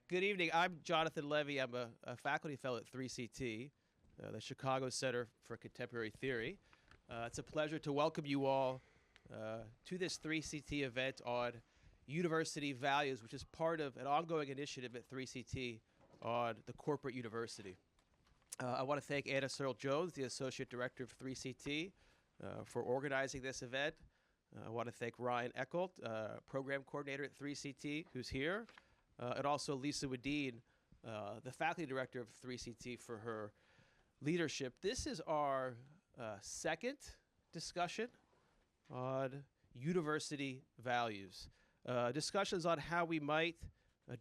Good evening. I'm Jonathan Levy. I'm a faculty fellow at 3CT, the Chicago Center for Contemporary Theory. It's a pleasure to welcome you all to this 3CT event on university values, which is part of an ongoing initiative at 3CT on the corporate university. I want to thank Anna Searle Jones, the Associate Director of 3CT, for organizing this event. I want to thank Ryan Eckholt, Program Coordinator at 3CT, who's here, and also Lisa Wadeen, the Faculty Director of 3CT, for her leadership. This is our second discussion on university values, discussions on how we might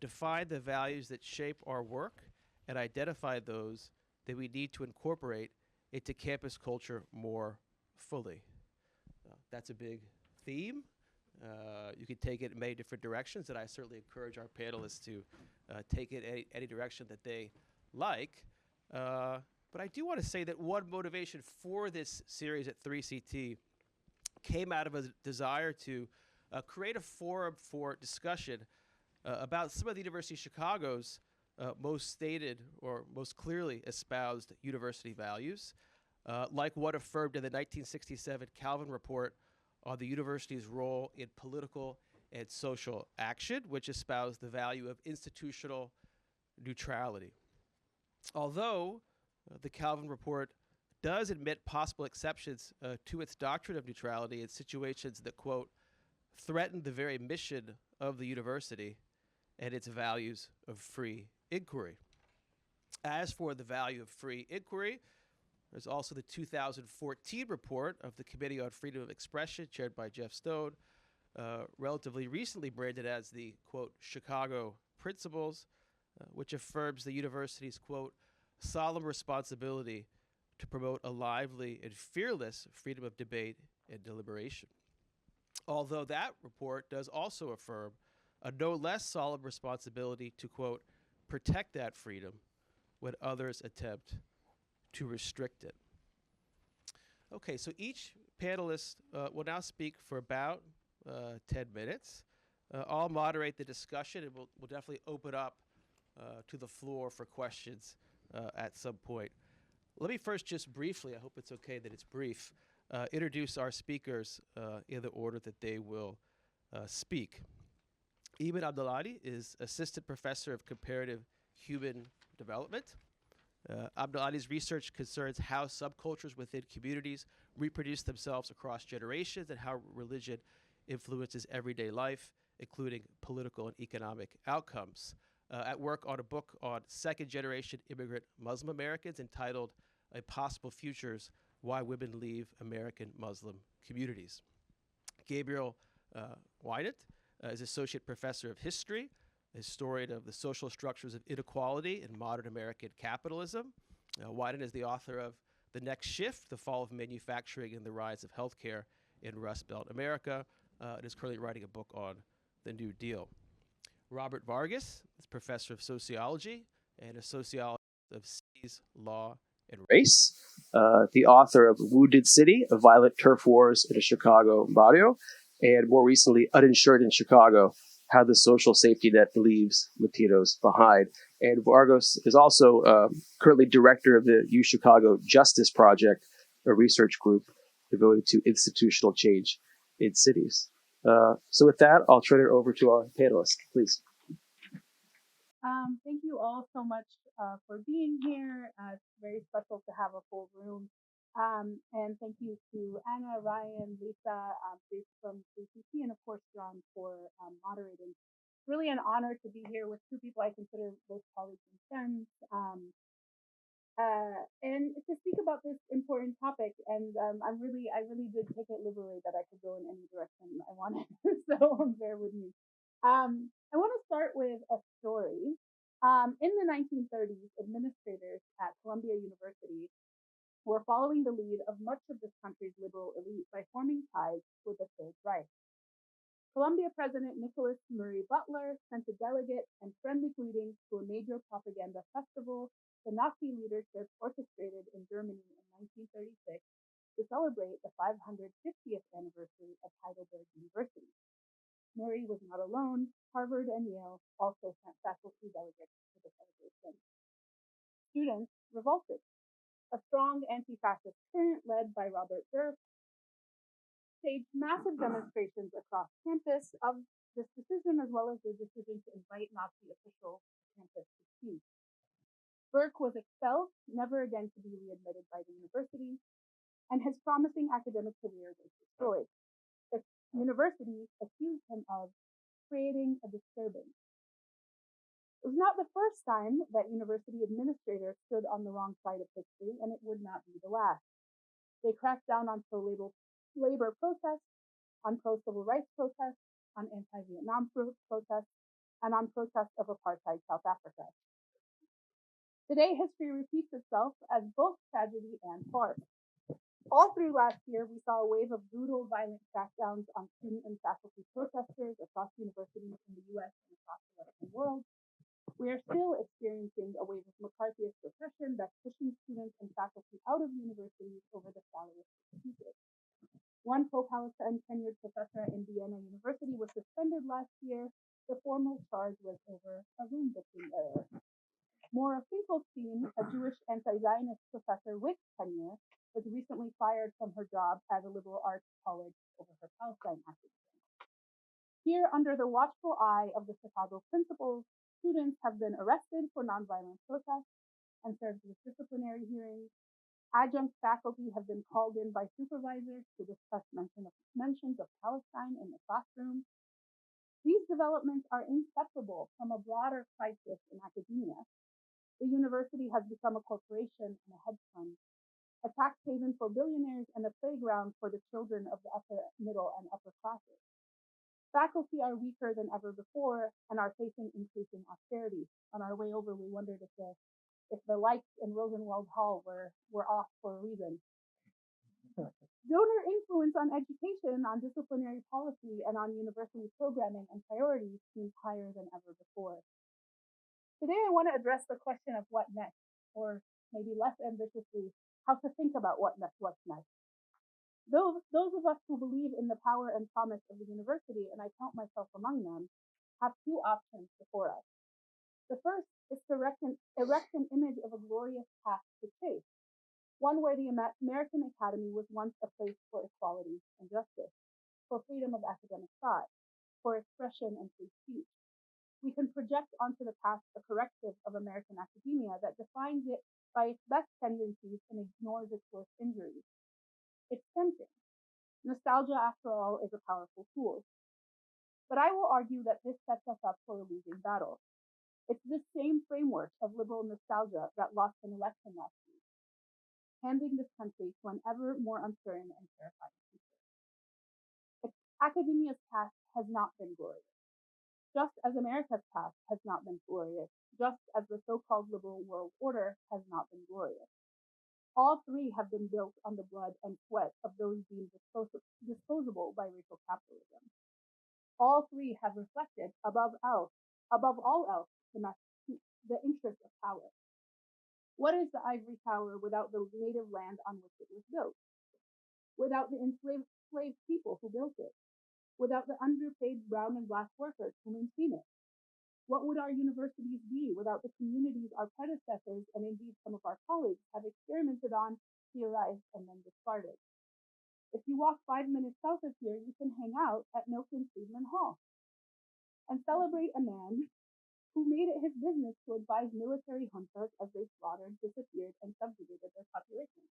define the values that shape our work and identify those that we need to incorporate into campus culture more fully. That's a big theme. You can take it in many different directions, and I certainly encourage our panelists to take it any direction that they like. But I do want to say that one motivation for this series at 3CT came out of a desire to create a forum for discussion about some of the University of Chicago's most stated or most clearly espoused university values, like what affirmed in the 1967 Calvin Report on the university's role in political and social action, which espoused the value of institutional neutrality. Although the Calvin Report does admit possible exceptions to its doctrine of neutrality in situations that, quote, threaten the very mission of the university and its values of free inquiry. As for the value of free inquiry, there's also the 2014 report of the Committee on Freedom of Expression, chaired by Jeff Stone, relatively recently branded as the, quote, Chicago Principles, which affirms the university's, quote, solemn responsibility to promote a lively and fearless freedom of debate and deliberation. Although that report does also affirm a no less solemn responsibility to, quote, protect that freedom when others attempt to restrict it. Okay, so each panelist will now speak for about 10 minutes. I'll moderate the discussion, and we'll definitely open up to the floor for questions at some point. Let me first just briefly, I hope it's okay that it's brief, introduce our speakers in the order that they will speak. Eman Abdelhadi is Assistant Professor of Comparative Human Development. Abdelhadi's research concerns how subcultures within communities reproduce themselves across generations and how religion influences everyday life, including political and economic outcomes. At work on a book on second-generation immigrant Muslim Americans entitled Impossible Futures, Why Women Leave American Muslim Communities. Gabriel Winant is Associate Professor of History, a historian of the social structures of inequality in modern American capitalism. Winant is the author of The Next Shift, The Fall of Manufacturing and the Rise of Healthcare in Rust Belt America, and is currently writing a book on the New Deal. Robert Vargas is Professor of Sociology and a sociologist of cities, law, and race, the author of Wounded City, A Violent Turf Wars in a Chicago Barrio, and more recently, Uninsured in Chicago, How the Social Safety Net Leaves Latinos Behind. And Vargas is also currently director of the UChicago Justice Project, a research group devoted to institutional change in cities. So with that, I'll turn it over to our panelists, please. Thank you all so much for being here. It's very special to have a full room. And thank you to Anna, Ryan, Lisa, from CCT, and of course, John, for moderating. It's really an honor to be here with two people I consider both colleagues and friends. And to speak about this important topic, and I really did take it liberally that I could go in any direction I wanted, so bear with me. I want to start with a story. In the 1930s, administrators at Columbia University were following the lead of much of this country's liberal elite by forming ties with the Third Reich. Columbia President Nicholas Murray Butler sent a delegate and friendly greetings to a major propaganda festival the Nazi leadership orchestrated in Germany in 1936 to celebrate the 550th anniversary of Heidelberg University. Murray was not alone. Harvard and Yale also sent faculty delegates to the celebration. Students revolted. A strong anti-fascist current led by Robert Durst staged massive demonstrations across campus of this decision, as well as the decision to invite Nazi officials to campus to speak. Burke was expelled, never again to be readmitted by the university, and his promising academic career was destroyed. The university accused him of creating a disturbance. It was not the first time that university administrators stood on the wrong side of history, and it would not be the last. They cracked down on pro-labor protests, on pro-civil rights protests, on anti-Vietnam protests, and on protests of apartheid South Africa. Today, history repeats itself as both tragedy and farce. All through last year, we saw a wave of brutal, violent crackdowns on student and faculty protesters across universities in the US and across the Western world. We are still experiencing a wave of McCarthyist repression that's pushing students and faculty out of universities over the shallowest excuses. One pro-Palestine tenured professor at Indiana University was suspended last year. The formal charge was over a room booking error. Maura Finkelstein, a Jewish anti-Zionist professor with tenure, was recently fired from her job at a liberal arts college over her Palestine activism. Here, under the watchful eye of the Chicago principals, students have been arrested for nonviolent protests and served with disciplinary hearings. Adjunct faculty have been called in by supervisors to discuss mentions of Palestine in the classroom. These developments are inseparable from a broader crisis in academia. The university has become a corporation and a hedge fund, a tax haven for billionaires and a playground for the children of the upper, middle, and upper classes. Faculty are weaker than ever before and are facing increasing austerity. On our way over, we wondered if the lights in Rosenwald Hall were off for a reason. Donor influence on education, on disciplinary policy, and on university programming and priorities seems higher than ever before. Today, I want to address the question of what next, or maybe less ambitiously, how to think about what's next. Those of us who believe in the power and promise of the university, and I count myself among them, have two options before us. The first is to erect an image of a glorious path to chase, one where the American Academy was once a place for equality and justice, for freedom of academic thought, for expression and free speech. We can project onto the past a corrective of American academia that defines it by its best tendencies and ignores its worst injuries. It's tempting. Nostalgia, after all, is a powerful tool. But I will argue that this sets us up for a losing battle. It's this same framework of liberal nostalgia that lost an election last week, handing this country to an ever more uncertain and terrifying future. Academia's past has not been glorious. Just as America's past has not been glorious, just as the so-called liberal world order has not been glorious. All three have been built on the blood and sweat of those deemed disposable by racial capitalism. All three have reflected, above all else, the interest of power. What is the ivory tower without the native land on which it was built? Without the enslaved people who built it? Without the underpaid brown and black workers who maintain it? What would our universities be without the communities our predecessors, and indeed some of our colleagues, have experimented on, theorized, and then discarded? If you walk 5 minutes south of here, you can hang out at Milton Friedman Hall and celebrate a man who made it his business to advise military juntas as they slaughtered, disappeared, and subjugated their population.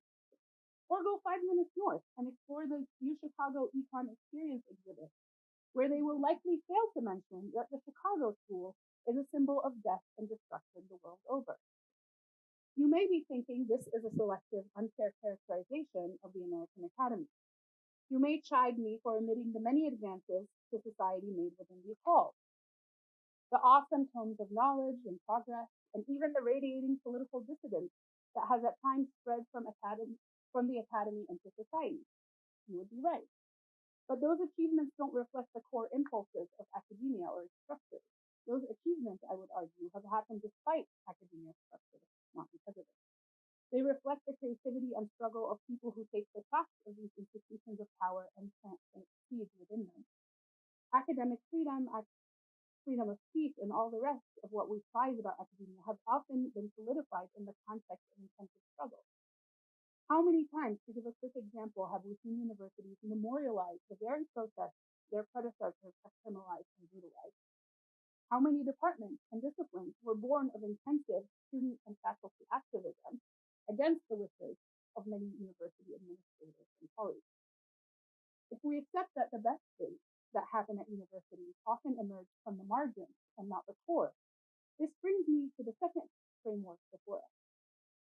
Or go 5 minutes north and explore the UChicago Econ Experience exhibit, where they will likely fail to mention that the Chicago School is a symbol of death and destruction the world over. You may be thinking this is a selective, unfair characterization of the American Academy. You may chide me for omitting the many advances to society made within these halls. The awesome tomes of knowledge and progress, and even the radiating political dissidence that has at times spread from the academy into society. You would be right. But those achievements don't reflect the core impulses of academia or its structures. Those achievements, I would argue, have happened despite academia's structure, not because of it. They reflect the creativity and struggle of people who take the trust of these institutions of power and plant seeds within them. Academic freedom, freedom of speech, and all the rest of what we prize about academia have often been solidified in the context of intensive struggle. How many times, to give a quick example, have we seen universities memorialize the very process their predecessors have criminalized and brutalized? How many departments and disciplines were born of intensive student and faculty activism against the wishes of many university administrators and colleagues? If we accept that the best things that happen at universities often emerge from the margins and not the core, this brings me to the second framework before us.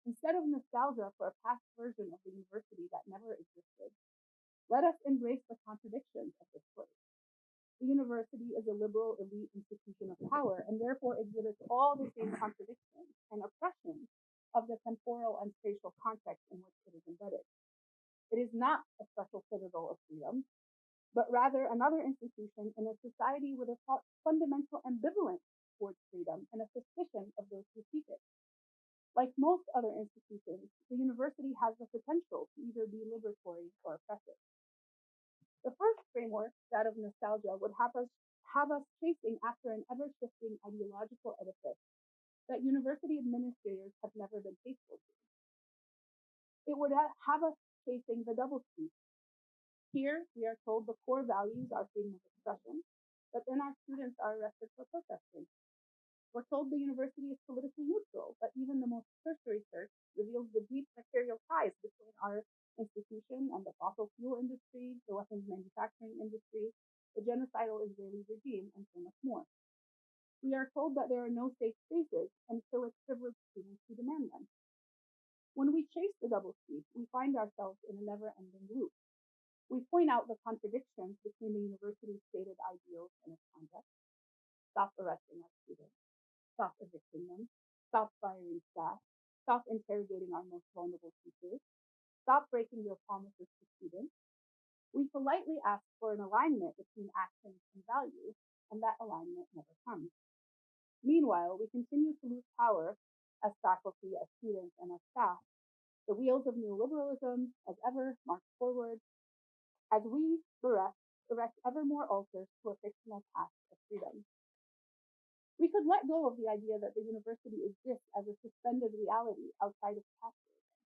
Instead of nostalgia for a past version of the university that never existed, let us embrace the contradictions of this place. The university is a liberal elite institution of power and therefore exhibits all the same contradictions and oppressions of the temporal and spatial context in which it is embedded. It is not a special citadel of freedom, but rather another institution in a society with a fundamental ambivalence towards freedom and a suspicion of those who seek it. Like most other institutions, the university has the potential to either be liberatory or oppressive. The first framework, that of nostalgia, would have us chasing after an ever-shifting ideological edifice that university administrators have never been faithful to. It would have us chasing the double speak. Here, we are told the core values are freedom of expression, but then our students are arrested for protesting. We're told the university is politically neutral, but even the most cursory search reveals the deep material ties between our institution and the fossil fuel industry, the weapons manufacturing industry, the genocidal Israeli regime, and so much more. We are told that there are no safe spaces, and so it's privileged students who demand them. When we chase the doublespeak, we find ourselves in a never-ending loop. We point out the contradictions between the university's stated ideals and its conduct. Stop arresting our students. Stop evicting them. Stop firing staff. Stop interrogating our most vulnerable teachers. Stop breaking your promises to students. We politely ask for an alignment between actions and values, and that alignment never comes. Meanwhile, we continue to lose power as faculty, as students, and as staff. The wheels of neoliberalism, as ever, march forward as we erect ever more altars to a fictional path of freedom. We could let go of the idea that the university exists as a suspended reality outside of capitalism,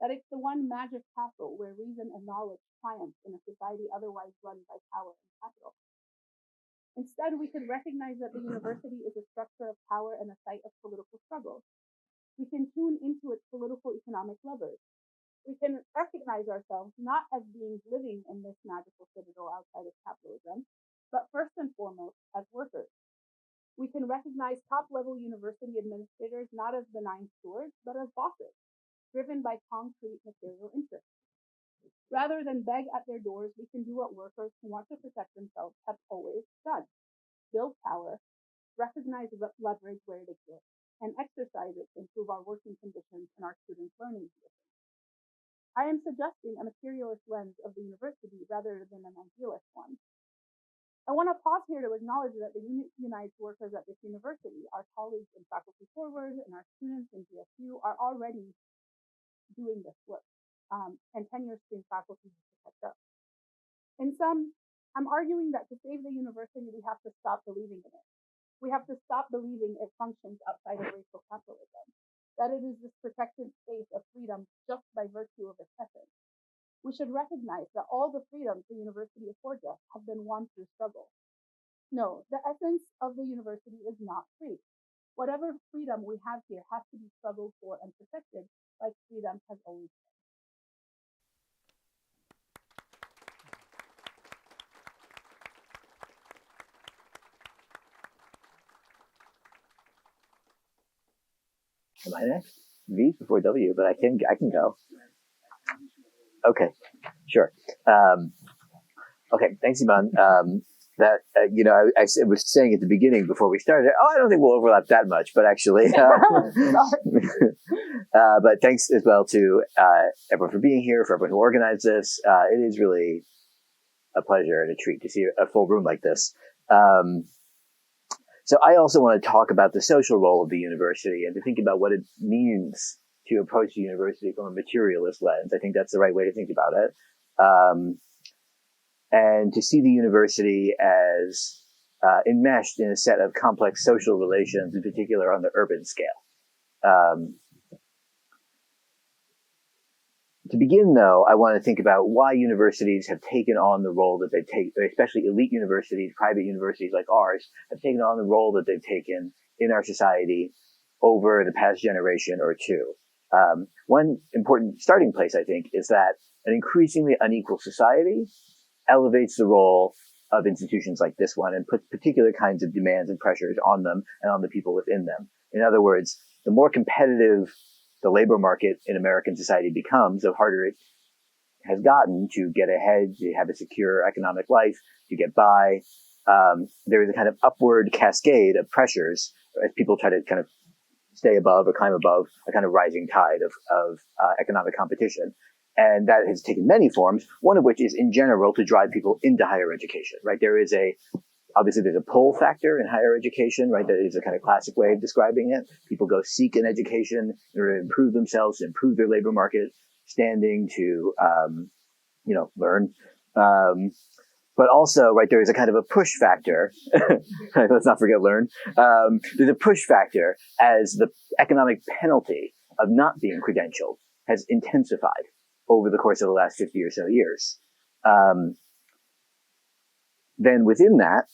that it's the one magic castle where reason and knowledge triumph in a society otherwise run by power and capital. Instead, we could recognize that the university is a structure of power and a site of political struggle. We can tune into its political economic levers. We can recognize ourselves not as beings living in this magical citadel outside of capitalism, but first and foremost as workers. We can recognize top-level university administrators not as benign stewards, but as bosses, driven by concrete material interests. Rather than beg at their doors, we can do what workers who want to protect themselves have always done: build power, recognize leverage where it exists, and exercise it to improve our working conditions and our students' learning conditions. I am suggesting a materialist lens of the university rather than an idealist one. I want to pause here to acknowledge that the unionized workers at this university, our colleagues in Faculty Forward and our students in GSU, are already doing this work, and tenure-stream faculty have to catch up. In sum, I'm arguing that to save the university, we have to stop believing in it. We have to stop believing it functions outside of racial capitalism, that it is this protected space of freedom just by virtue of its essence. We should recognize that all the freedoms the university affords us have been won through struggle. No, the essence of the university is not free. Whatever freedom we have here has to be struggled for and protected, like freedom has always been. Am I next? V before W, but I can go. Okay, sure. Okay, thanks, Eman. I was saying at the beginning before we started, I don't think we'll overlap that much, but actually, but thanks as well to everyone for being here, for everyone who organized this. It is really a pleasure and a treat to see a full room like this. So I also want to talk about the social role of the university and to think about what it means to approach the university from a materialist lens. I think that's the right way to think about it. And to see the university as enmeshed in a set of complex social relations, in particular on the urban scale. To begin, though, I want to think about why universities have taken on the role that they take, especially elite universities, private universities like ours, have taken on the role that they've taken in our society over the past generation or two. One important starting place, I think, is that an increasingly unequal society elevates the role of institutions like this one and puts particular kinds of demands and pressures on them and on the people within them. In other words, the more competitive the labor market in American society becomes, the harder it has gotten to get ahead, to have a secure economic life, to get by. There is a kind of upward cascade of pressures as people try to kind of stay above or climb above a kind of rising tide of economic competition. And that has taken many forms, one of which is in general to drive people into higher education, right? Obviously there's a pull factor in higher education, right? That is a kind of classic way of describing it. People go seek an education in order to improve themselves, to improve their labor market standing, to, learn. But also, right, there is a kind of a push factor. Let's not forget learn. There's a push factor as the economic penalty of not being credentialed has intensified over the course of the last 50 or so years. Then within that,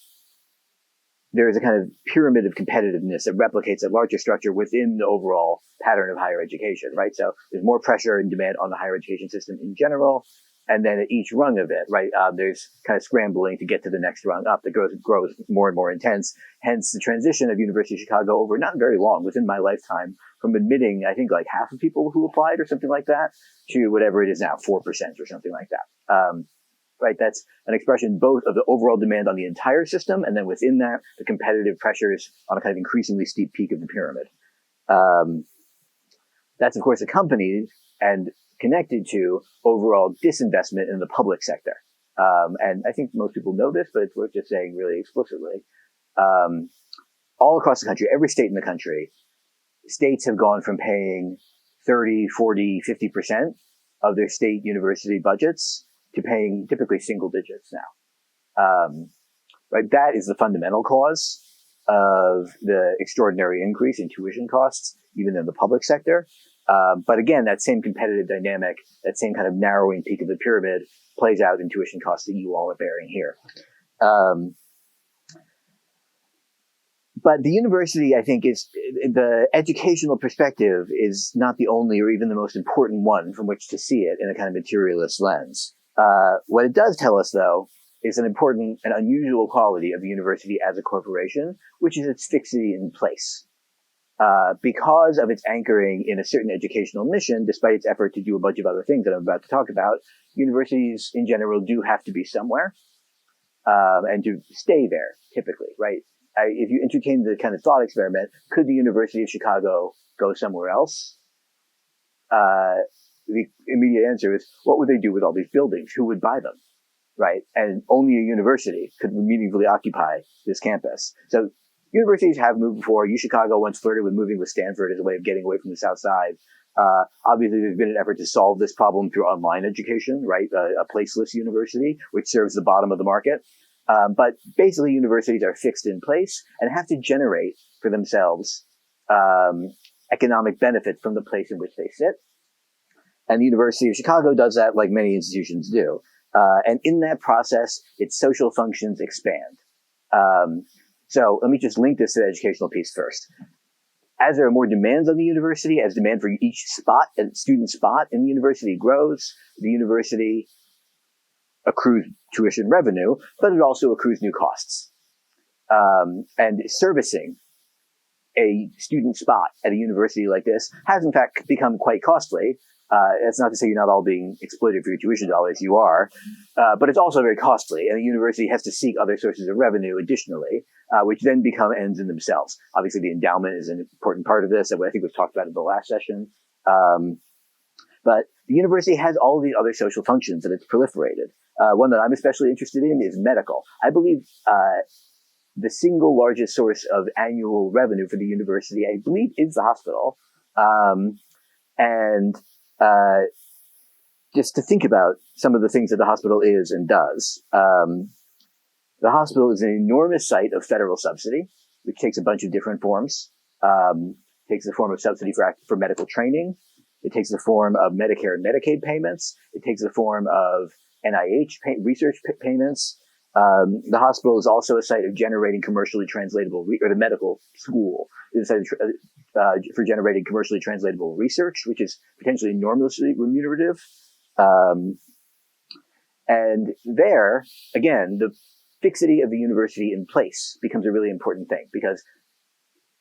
there is a kind of pyramid of competitiveness that replicates a larger structure within the overall pattern of higher education, right? So there's more pressure and demand on the higher education system in general. And then at each rung of it, right, there's kind of scrambling to get to the next rung up that grows more and more intense. Hence the transition of University of Chicago over not very long, within my lifetime, from admitting, I think, like half of people who applied or something like that to whatever it is now, 4% or something like that. Right, that's an expression both of the overall demand on the entire system, and then within that, the competitive pressures on a kind of increasingly steep peak of the pyramid. That's, of course, accompanied and connected to overall disinvestment in the public sector. And I think most people know this, but it's worth just saying really explicitly. All across the country, every state in the country, states have gone from paying 30, 40, 50% of their state university budgets to paying typically single digits now. Right, that is the fundamental cause of the extraordinary increase in tuition costs, even in the public sector. But again, that same competitive dynamic, that same kind of narrowing peak of the pyramid plays out in tuition costs that you all are bearing here. But the university, I think, is the educational perspective is not the only or even the most important one from which to see it in a kind of materialist lens. What it does tell us, though, is an important and unusual quality of the university as a corporation, which is its fixity in place. Because of its anchoring in a certain educational mission, despite its effort to do a bunch of other things that I'm about to talk about, universities in general do have to be somewhere, and to stay there, typically, right? If you entertain the kind of thought experiment, could the University of Chicago go somewhere else? The immediate answer is, what would they do with all these buildings? Who would buy them, right? And only a university could meaningfully occupy this campus. So universities have moved before. UChicago once flirted with moving with Stanford as a way of getting away from the South Side. Obviously, there's been an effort to solve this problem through online education, right? A placeless university, which serves the bottom of the market. But basically, universities are fixed in place and have to generate for themselves economic benefit from the place in which they sit. And the University of Chicago does that like many institutions do. And in that process, its social functions expand. So let me just link this to the educational piece first. As there are more demands on the university, as demand for each spot, and student spot in the university grows, the university accrues tuition revenue, but it also accrues new costs. And servicing a student spot at a university like this has in fact become quite costly. That's not to say you're not all being exploited for your tuition dollars, you are, but it's also very costly, and the university has to seek other sources of revenue additionally, which then become ends in themselves. Obviously, the endowment is an important part of this, that I think we've talked about in the last session. But the university has all of these other social functions that it's proliferated. One that I'm especially interested in is medical. I believe the single largest source of annual revenue for the university, I believe, is the hospital. Just to think about some of the things that the hospital is and does. The hospital is an enormous site of federal subsidy, which takes a bunch of different forms. Takes the form of subsidy for medical training. It takes the form of Medicare and Medicaid payments. It takes the form of NIH research payments. The hospital is also a site of generating commercially translatable, or the medical school is a site for generating commercially translatable research, which is potentially enormously remunerative. And there, again, the fixity of the university in place becomes a really important thing, because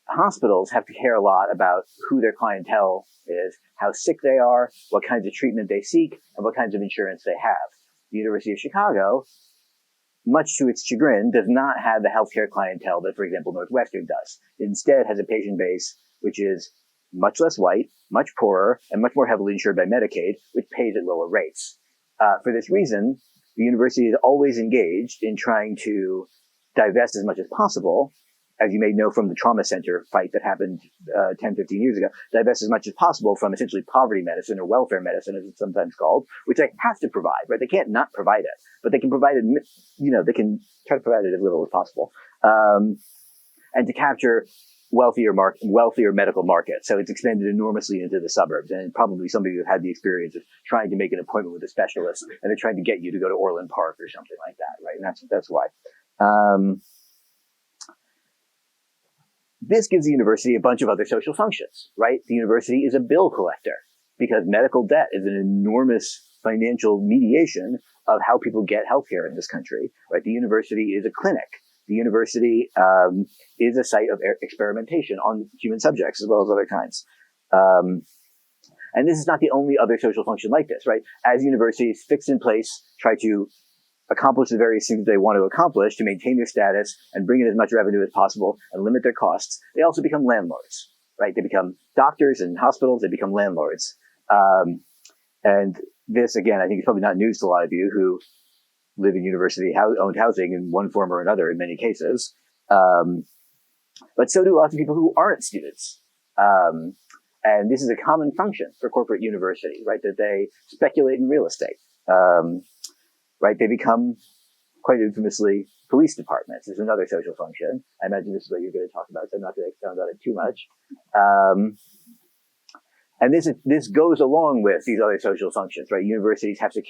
hospitals have to care a lot about who their clientele is, how sick they are, what kinds of treatment they seek, and what kinds of insurance they have. The University of Chicago, much to its chagrin, does not have the healthcare clientele that, for example, Northwestern does. It instead has a patient base which is much less white, much poorer, and much more heavily insured by Medicaid, which pays at lower rates. For this reason, the university is always engaged in trying to divest as much as possible, as you may know from the trauma center fight that happened 10, 15 years ago, divest as much as possible from essentially poverty medicine, or welfare medicine, as it's sometimes called, which they have to provide, right? They can't not provide it, but they can provide it, they can try to provide it as little as possible. And to capture wealthier medical markets. So it's expanded enormously into the suburbs. And probably some of you have had the experience of trying to make an appointment with a specialist, and they're trying to get you to go to Orland Park or something like that, right? And that's why. This gives the university a bunch of other social functions, right? The university is a bill collector, because medical debt is an enormous financial mediation of how people get healthcare in this country, right? The university is a clinic. The university is a site of experimentation on human subjects as well as other kinds. And this is not the only other social function like this, right? As universities fixed in place try to accomplish the various things they want to accomplish to maintain their status and bring in as much revenue as possible and limit their costs, they also become landlords, right? They become doctors and hospitals, they become landlords. And this, again, I think is probably not news to a lot of you who live in university-owned housing in one form or another in many cases. But so do lots of people who aren't students. And this is a common function for corporate university, right? That they speculate in real estate. Right? They become, quite infamously, police departments is another social function. I imagine this is what you're going to talk about, so I'm not going to expound on it too much. And this goes along with these other social functions, right? Universities have to,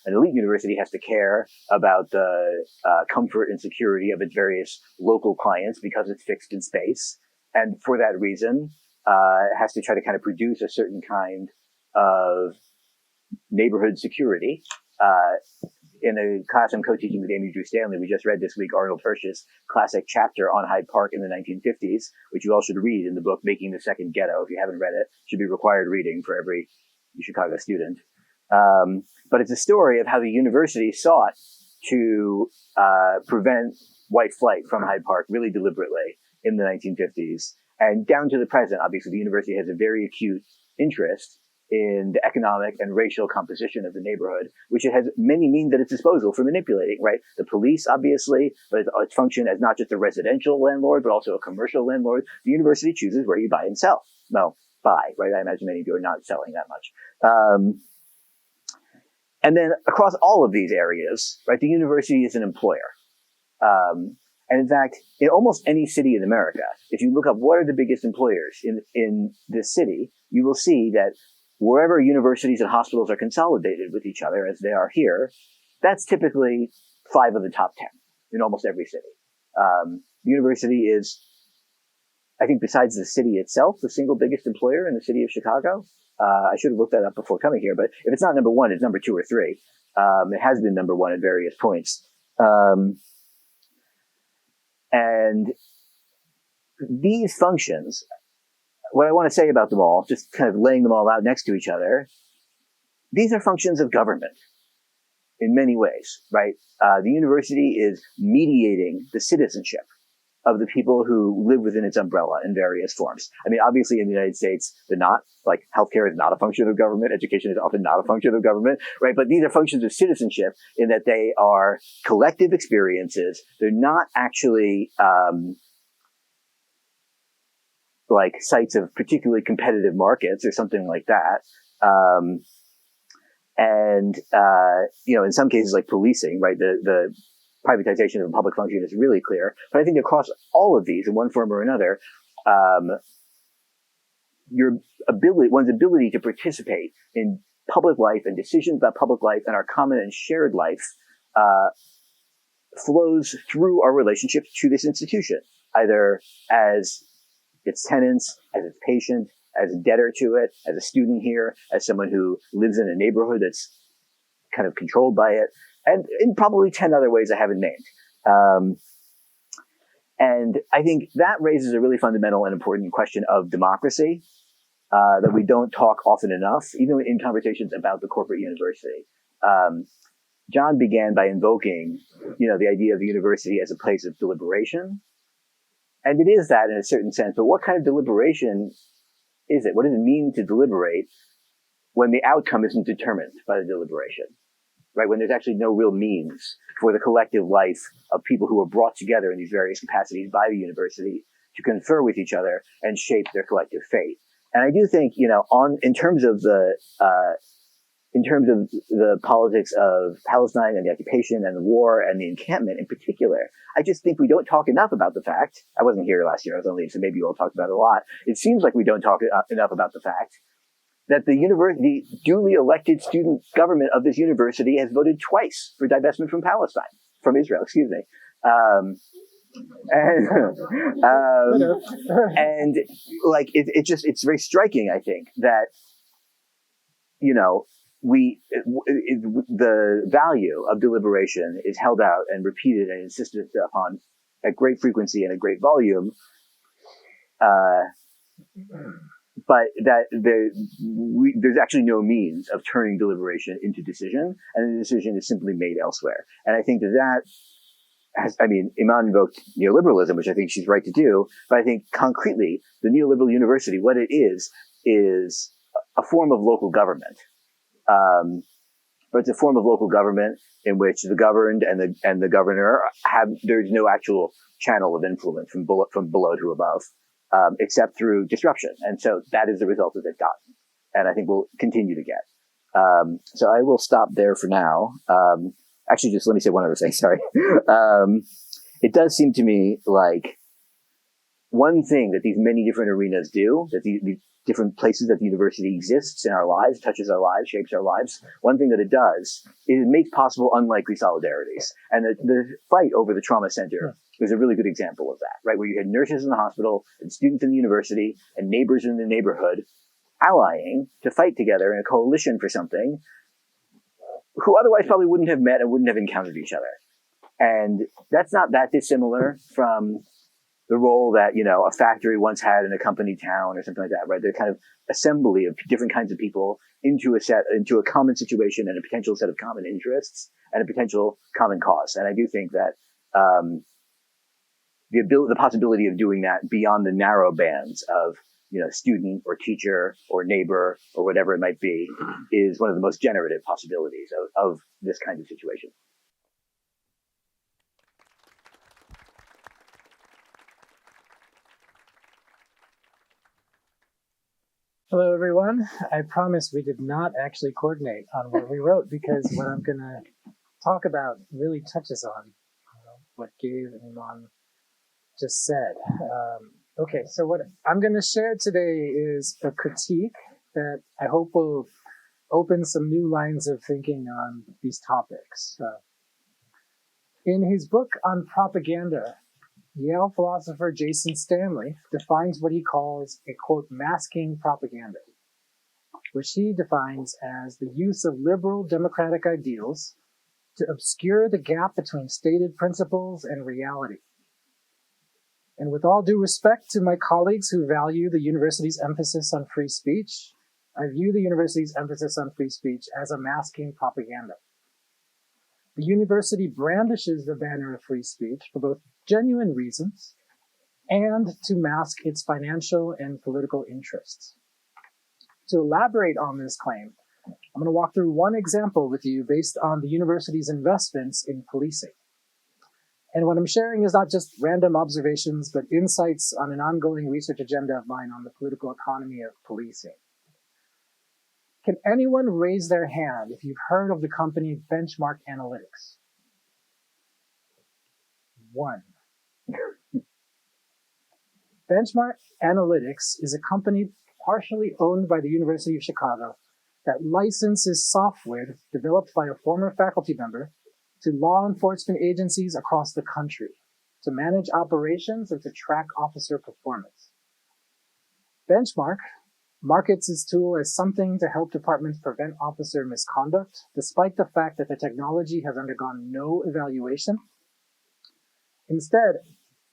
an elite university has to care about the comfort and security of its various local clients because it's fixed in space. And for that reason, it has to try to kind of produce a certain kind of neighborhood security. In a class I'm co-teaching with Amy Drew Stanley, we just read this week Arnold Hirsch's classic chapter on Hyde Park in the 1950s, which you all should read in the book Making the Second Ghetto. If you haven't read it, it should be required reading for every UChicago student. But it's a story of how the university sought to prevent white flight from Hyde Park really deliberately in the 1950s. And down to the present, obviously, the university has a very acute interest in the economic and racial composition of the neighborhood, which it has many means at its disposal for manipulating, right? The police, obviously, but its function as not just a residential landlord, but also a commercial landlord. The university chooses where you buy and sell. Well, buy, right? I imagine many of you are not selling that much. And then across all of these areas, right, the university is an employer. And in fact, in almost any city in America, if you look up what are the biggest employers in this city, you will see that wherever universities and hospitals are consolidated with each other, as they are here, that's typically 5 of the top 10 in almost every city. The university is, I think, besides the city itself, the single biggest employer in the city of Chicago. I should have looked that up before coming here, but if it's not number 1, it's number 2 or 3. It has been number 1 at various points. And these functions, what I want to say about them all, just kind of laying them all out next to each other, these are functions of government in many ways, right? The university is mediating the citizenship of the people who live within its umbrella in various forms. I mean, obviously in the United States, healthcare is not a function of government. Education is often not a function of government, right? But these are functions of citizenship in that they are collective experiences. They're not actually, like sites of particularly competitive markets or something like that. In some cases like policing, right? The privatization of a public function is really clear. But I think across all of these, in one form or another, one's ability to participate in public life and decisions about public life and our common and shared life flows through our relationship to this institution, either as its tenants, as its patient, as a debtor to it, as a student here, as someone who lives in a neighborhood that's kind of controlled by it, and in probably 10 other ways I haven't named. And I think that raises a really fundamental and important question of democracy that we don't talk often enough, even in conversations about the corporate university. John began by invoking, the idea of the university as a place of deliberation. And it is that in a certain sense, but what kind of deliberation is it? What does it mean to deliberate when the outcome isn't determined by the deliberation, right? When there's actually no real means for the collective life of people who are brought together in these various capacities by the university to confer with each other and shape their collective fate. And I do think, in terms of the politics of Palestine and the occupation and the war and the encampment in particular, I just think we don't talk enough about the fact. I wasn't here last year, I was on leave, so maybe you all talked about it a lot. It seems like we don't talk enough about the fact that the duly elected student government of this university has voted twice for divestment from Israel, excuse me. And like, it's very striking, I think, that, the value of deliberation is held out and repeated and insisted upon at great frequency and at great volume, but that there's actually no means of turning deliberation into decision, and the decision is simply made elsewhere. And I think that Eman invoked neoliberalism, which I think she's right to do, but I think concretely, the neoliberal university, what it is a form of local government. But it's a form of local government in which the governed and the governor there's no actual channel of influence from below to above, except through disruption. And so that is the result that they've gotten. And I think we'll continue to get. So I will stop there for now. Actually, just let me say one other thing. Sorry. It does seem to me like one thing that these many different arenas do, that these different places that the university exists in our lives, touches our lives, shapes our lives. One thing that it does is it makes possible unlikely solidarities. And the fight over the trauma center is a really good example of that, right? Where you had nurses in the hospital and students in the university and neighbors in the neighborhood allying to fight together in a coalition for something who otherwise probably wouldn't have met and wouldn't have encountered each other. And that's not that dissimilar from the role that, a factory once had in a company town or something like that, right? They're kind of assembly of different kinds of people into a common situation and a potential set of common interests and a potential common cause. And I do think that, the possibility of doing that beyond the narrow bands of, student or teacher or neighbor or whatever it might be is one of the most generative possibilities of this kind of situation. Hello, everyone. I promise we did not actually coordinate on what we wrote because what I'm going to talk about really touches on what Gabe and Eman just said. Okay, so what I'm going to share today is a critique that I hope will open some new lines of thinking on these topics. In his book on propaganda, Yale philosopher Jason Stanley defines what he calls a, quote, masking propaganda, which he defines as the use of liberal democratic ideals to obscure the gap between stated principles and reality. And with all due respect to my colleagues who value the university's emphasis on free speech, I view the university's emphasis on free speech as a masking propaganda. The university brandishes the banner of free speech for both genuine reasons and to mask its financial and political interests. To elaborate on this claim, I'm going to walk through one example with you based on the university's investments in policing. And what I'm sharing is not just random observations, but insights on an ongoing research agenda of mine on the political economy of policing. Can anyone raise their hand if you've heard of the company Benchmark Analytics? one. Benchmark Analytics is a company partially owned by the University of Chicago that licenses software developed by a former faculty member to law enforcement agencies across the country to manage operations and to track officer performance. Benchmark markets its tool as something to help departments prevent officer misconduct, despite the fact that the technology has undergone no evaluation. Instead,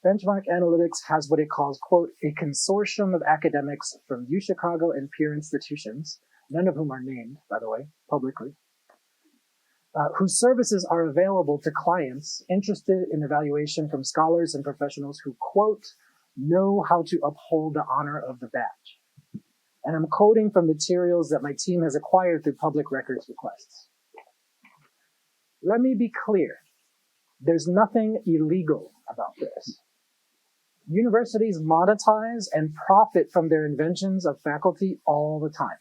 Benchmark Analytics has what it calls, quote, a consortium of academics from UChicago and peer institutions, none of whom are named, by the way, publicly, whose services are available to clients interested in evaluation from scholars and professionals who, quote, know how to uphold the honor of the badge. And I'm quoting from materials that my team has acquired through public records requests. Let me be clear. There's nothing illegal about this. Universities monetize and profit from their inventions of faculty all the time.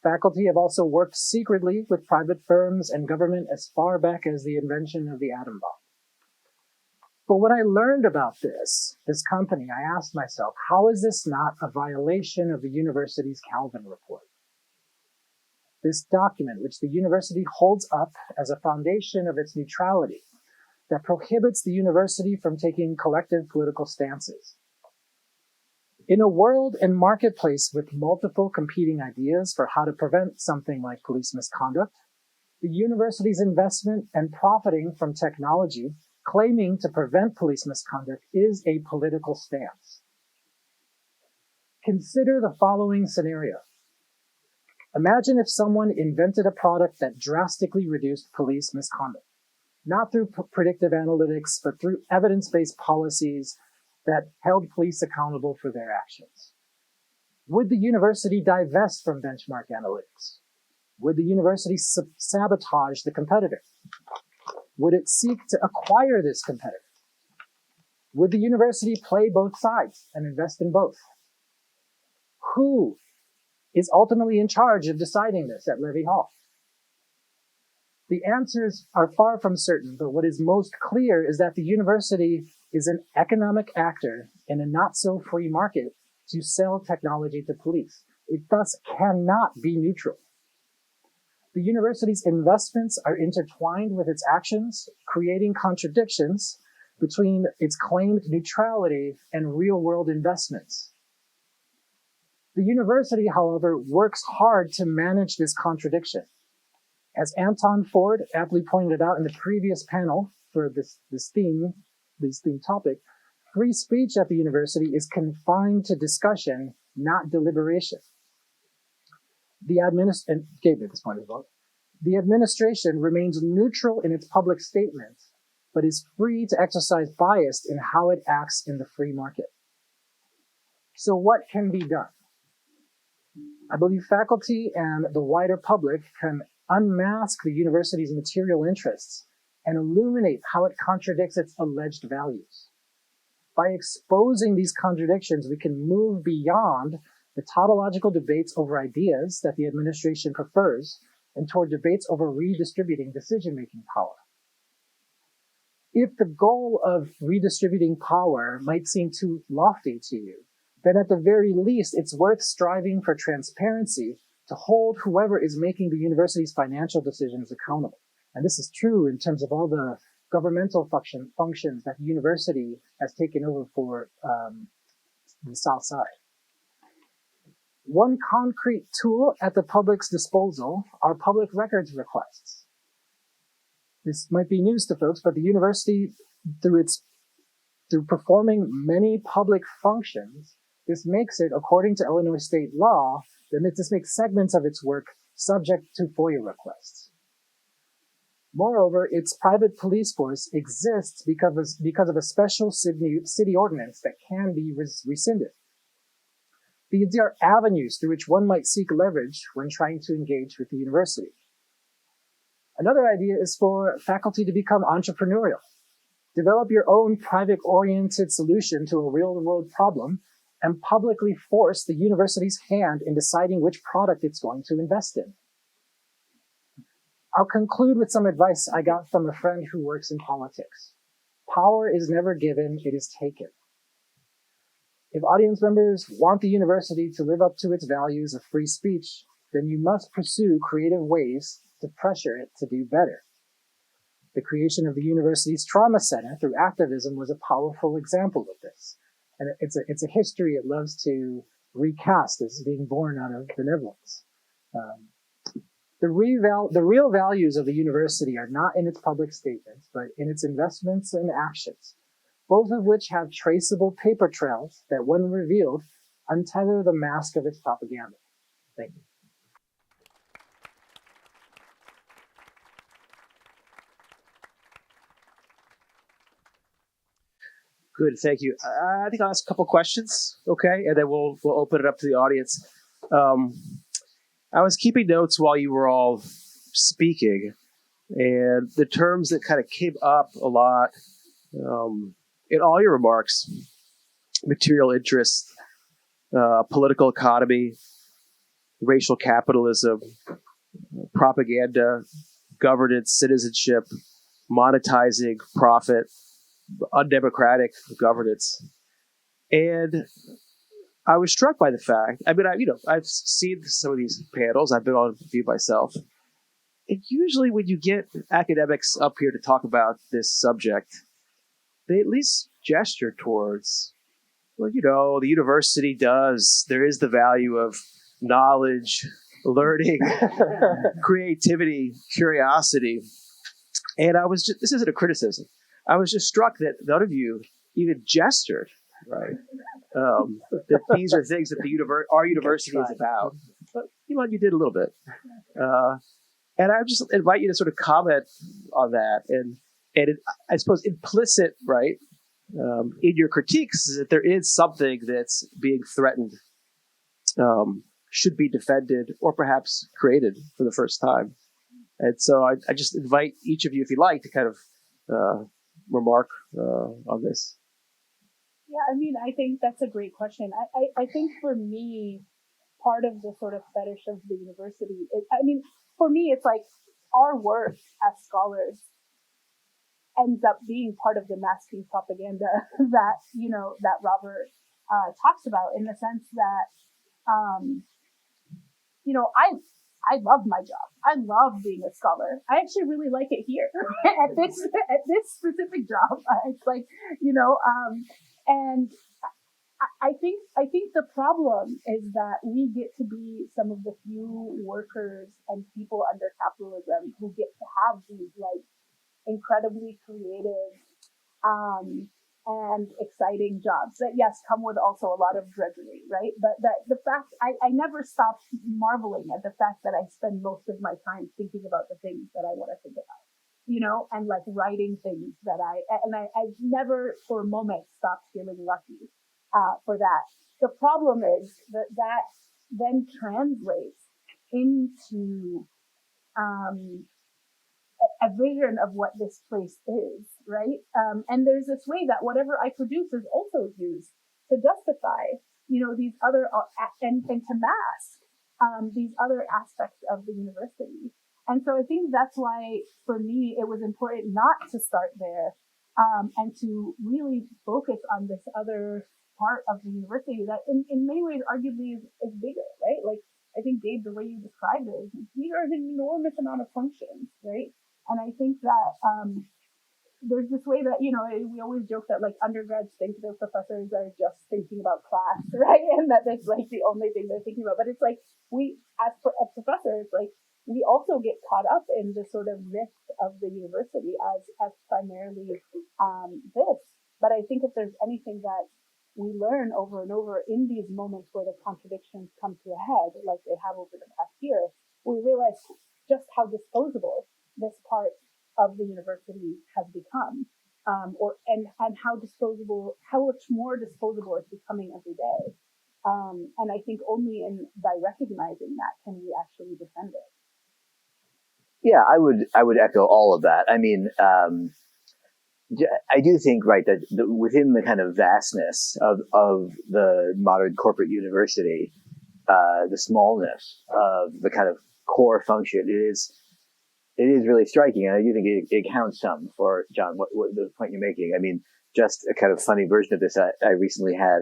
Faculty have also worked secretly with private firms and government as far back as the invention of the atom bomb. But when I learned about this company, I asked myself, how is this not a violation of the university's Calvin report? This document, which the university holds up as a foundation of its neutrality, that prohibits the university from taking collective political stances. In a world and marketplace with multiple competing ideas for how to prevent something like police misconduct, the university's investment and profiting from technology claiming to prevent police misconduct is a political stance. Consider the following scenario. Imagine if someone invented a product that drastically reduced police misconduct, not through predictive analytics, but through evidence-based policies that held police accountable for their actions. Would the university divest from benchmark analytics? Would the university sabotage the competitor? Would it seek to acquire this competitor? Would the university play both sides and invest in both? Who is ultimately in charge of deciding this at Levy Hall? The answers are far from certain, but what is most clear is that the university is an economic actor in a not-so-free market to sell technology to police. It thus cannot be neutral. The university's investments are intertwined with its actions, creating contradictions between its claimed neutrality and real-world investments. The university, however, works hard to manage this contradiction. As Anton Ford aptly pointed out in the previous panel for this theme topic, free speech at the university is confined to discussion, not deliberation. Gabe at this point as well. The administration remains neutral in its public statements, but is free to exercise bias in how it acts in the free market. So what can be done? I believe faculty and the wider public can unmask the university's material interests and illuminate how it contradicts its alleged values. By exposing these contradictions, we can move beyond the tautological debates over ideas that the administration prefers and toward debates over redistributing decision-making power. If the goal of redistributing power might seem too lofty to you, then at the very least, it's worth striving for transparency to hold whoever is making the university's financial decisions accountable. And this is true in terms of all the governmental functions that the university has taken over for the South Side. One concrete tool at the public's disposal are public records requests. This might be news to folks, but the university, through performing many public functions, this makes it, according to Illinois state law, this makes segments of its work subject to FOIA requests. Moreover, its private police force exists because of a special city ordinance that can be rescinded. These are avenues through which one might seek leverage when trying to engage with the university. Another idea is for faculty to become entrepreneurial. Develop your own private-oriented solution to a real-world problem and publicly force the university's hand in deciding which product it's going to invest in. I'll conclude with some advice I got from a friend who works in politics. Power is never given, it is taken. If audience members want the university to live up to its values of free speech, then you must pursue creative ways to pressure it to do better. The creation of the university's trauma center through activism was a powerful example of this. And it's a history it loves to recast as being born out of benevolence. The real values of the university are not in its public statements, but in its investments and actions, both of which have traceable paper trails that, when revealed, untether the mask of its propaganda. Thank you. Good, thank you. I think I'll ask a couple questions, okay, and then we'll open it up to the audience. I was keeping notes while you were all speaking, and the terms that kind of came up a lot in all your remarks: material interest, political economy, racial capitalism, propaganda, governance, citizenship, monetizing profit, undemocratic governance. And I was struck by the fact, I've seen some of these panels, I've been on a few myself, and usually when you get academics up here to talk about this subject, they at least gesture towards, well, the university there is the value of knowledge, learning, creativity, curiosity. And this isn't a criticism. I was just struck that none of you even gestured, right? That these are things that our university is about. But you did a little bit. And I just invite you to sort of comment on that. And I suppose implicit, right, in your critiques is that there is something that's being threatened, should be defended, or perhaps created for the first time. And so I just invite each of you, if you like, to kind of remark on this. Yeah, I think that's a great question. I think for me, part of the sort of fetish of the university, for me, it's like our work as scholars ends up being part of the masking propaganda that, that Robert talks about, in the sense that, I love my job. I love being a scholar. I actually really like it here at this specific job. It's like, and I think the problem is that we get to be some of the few workers and people under capitalism who get to have these like incredibly creative and exciting jobs that, yes, come with also a lot of drudgery, right? But the fact, I never stopped marveling at the fact that I spend most of my time thinking about the things that I want to think about, and like writing things that I've never for a moment stopped feeling lucky for that. The problem is that then translates into a vision of what this place is, right? And there's this way that whatever I produce is also used to justify, these other and to mask these other aspects of the university. And so I think that's why, for me, it was important not to start there, and to really focus on this other part of the university that, in many ways, arguably is bigger, right? Like, I think, Gabe, the way you described it, these are an enormous amount of functions, right? And I think that there's this way that, we always joke that like undergrads think their professors are just thinking about class, right? And that that's like the only thing they're thinking about. But it's like we, as professors, like we also get caught up in the sort of myth of the university as primarily this. But I think if there's anything that we learn over and over in these moments where the contradictions come to a head, like they have over the past year, we realize just how disposable this part of the university has become, and how much more disposable it's becoming every day. And I think only by recognizing that can we actually defend it. Yeah, I would echo all of that. I do think, right, that within the kind of vastness of the modern corporate university, the smallness of the kind of core function, it is it is really striking, and I do think it counts some for John. What the point you're making? I mean, just a kind of funny version of this. I recently had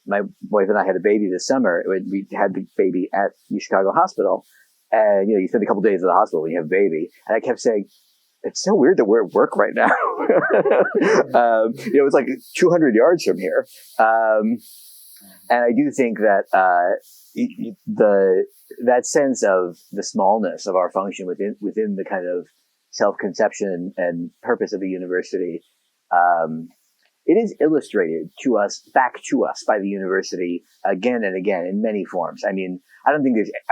my wife and I had a baby this summer. We had the baby at UChicago Hospital, and you spend a couple days at the hospital when you have a baby. And I kept saying, it's so weird that we're at work right now. It's like 200 yards from here, and I do think that that sense of the smallness of our function within the kind of self-conception and purpose of the university, it is illustrated back to us by the university again and again in many forms. I mean, I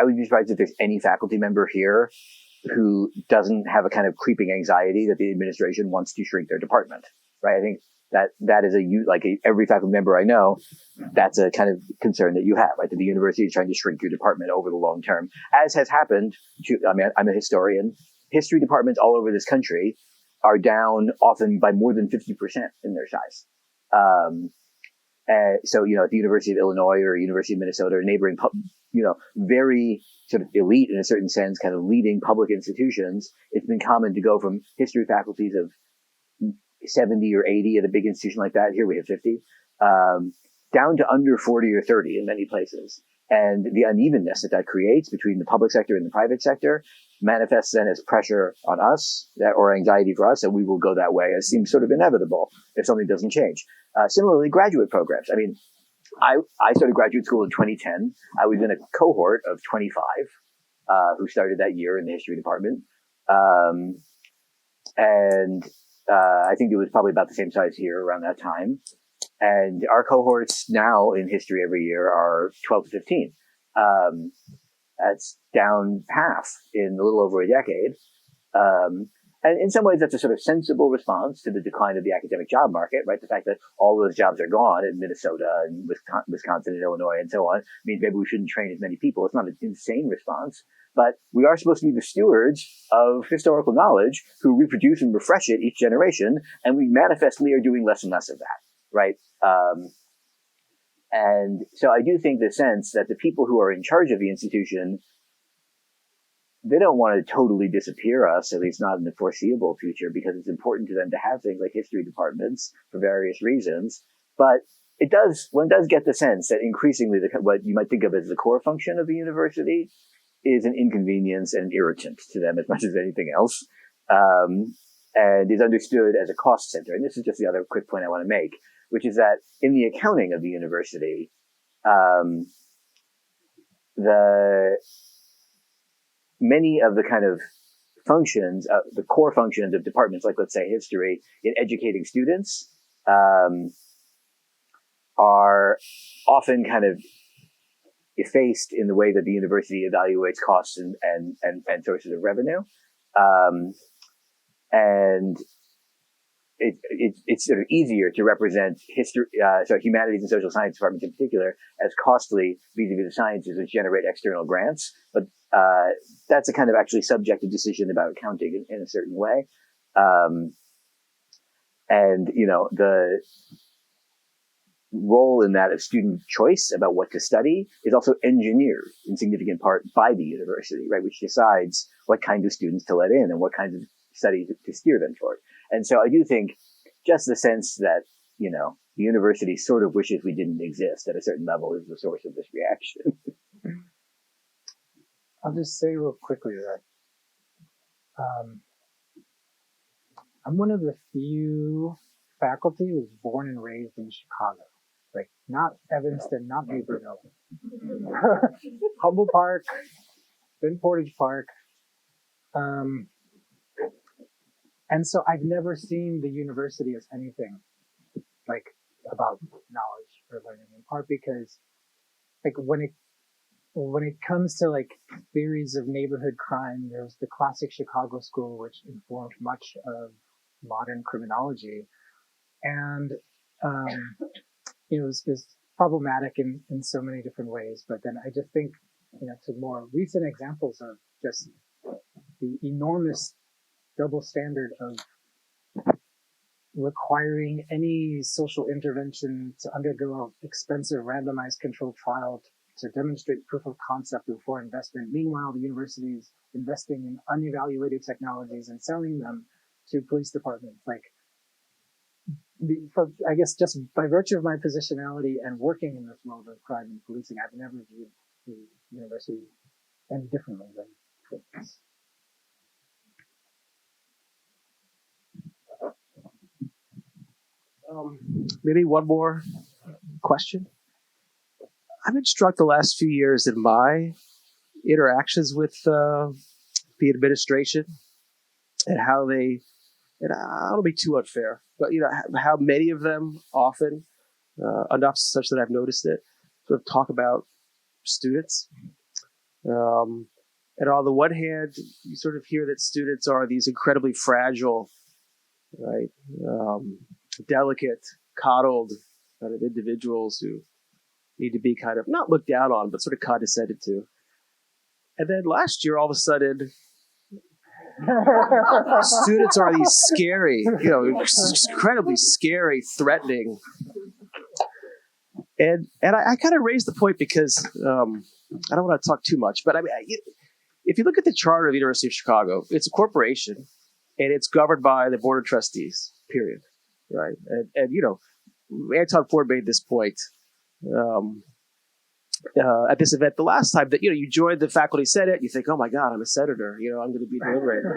would be surprised if there's any faculty member here who doesn't have a kind of creeping anxiety that the administration wants to shrink their department, right? I think that is every faculty member I know, that's a kind of concern that you have, right? That the university is trying to shrink your department over the long term, as has happened I'm a historian. History departments all over this country are down often by more than 50% in their size. So, at the University of Illinois or University of Minnesota or neighboring, very sort of elite in a certain sense, kind of leading public institutions, it's been common to go from history faculties of 70 or 80 at a big institution like that. Here we have 50, down to under 40 or 30 in many places. And the unevenness that creates between the public sector and the private sector manifests then as pressure on us or anxiety for us, and we will go that way. It seems sort of inevitable if something doesn't change. Similarly, graduate programs. I mean, I started graduate school in 2010. I was in a cohort of 25 who started that year in the history department. And I think it was probably about the same size here around that time. And our cohorts now in history every year are 12 to 15. That's down half in a little over a decade. And in some ways, that's a sort of sensible response to the decline of the academic job market, right? The fact that all those jobs are gone in Minnesota and Wisconsin and Illinois and so on means maybe we shouldn't train as many people. It's not an insane response, but we are supposed to be the stewards of historical knowledge who reproduce and refresh it each generation, and we manifestly are doing less and less of that, right? And so I do think the sense that the people who are in charge of the institution, they don't want to totally disappear us, at least not in the foreseeable future, because it's important to them to have things like history departments for various reasons. But one does get the sense that increasingly what you might think of as the core function of the university is an inconvenience and irritant to them as much as anything else, and is understood as a cost center. And this is just the other quick point I want to make, which is that in the accounting of the university, many of the kind of functions, the core functions of departments, like let's say history, in educating students, are often kind of effaced in the way that the university evaluates costs and sources of revenue. And it's sort of easier to represent humanities and social science departments in particular as costly vis-a-vis the sciences, which generate external grants. But that's a kind of actually subjective decision about accounting in a certain way. And the role in that of student choice about what to study is also engineered in significant part by the university, right, which decides what kind of students to let in and what kinds of studies to steer them toward. And so I do think just the sense that, the university sort of wishes we didn't exist at a certain level is the source of this reaction. I'll just say real quickly that I'm one of the few faculty who was born and raised in Chicago. Like, not Evanston, not Naperville. Humble Park, then Portage Park. And so I've never seen the university as anything like about knowledge or learning, in part because like when it comes to like theories of neighborhood crime, there's the classic Chicago school, which informed much of modern criminology. And, is problematic in so many different ways. But then I just think, to more recent examples of just the enormous double standard of requiring any social intervention to undergo an expensive randomized controlled trial to demonstrate proof of concept before investment. Meanwhile, the university is investing in unevaluated technologies and selling them to police departments. I guess just by virtue of my positionality and working in this world of crime and policing, I've never viewed the university any differently than this. Maybe one more question. I've been struck the last few years in my interactions with the administration and how they, and I don't be too unfair, but how many of them often, enough such that I've noticed it, sort of talk about students. And on the one hand, you sort of hear that students are these incredibly fragile, right, delicate, coddled kind of individuals who need to be kind of not looked down on, but sort of condescended to. And then last year, all of a sudden, students are these scary, incredibly scary, threatening. And I kind of raised the point because I don't want to talk too much, but I mean, if you look at the charter of the University of Chicago, it's a corporation and it's governed by the board of trustees, period. Right. And Anton Ford made this point at this event the last time that, you joined the faculty senate, you think, oh my God, I'm a senator, I'm going to be deliberating.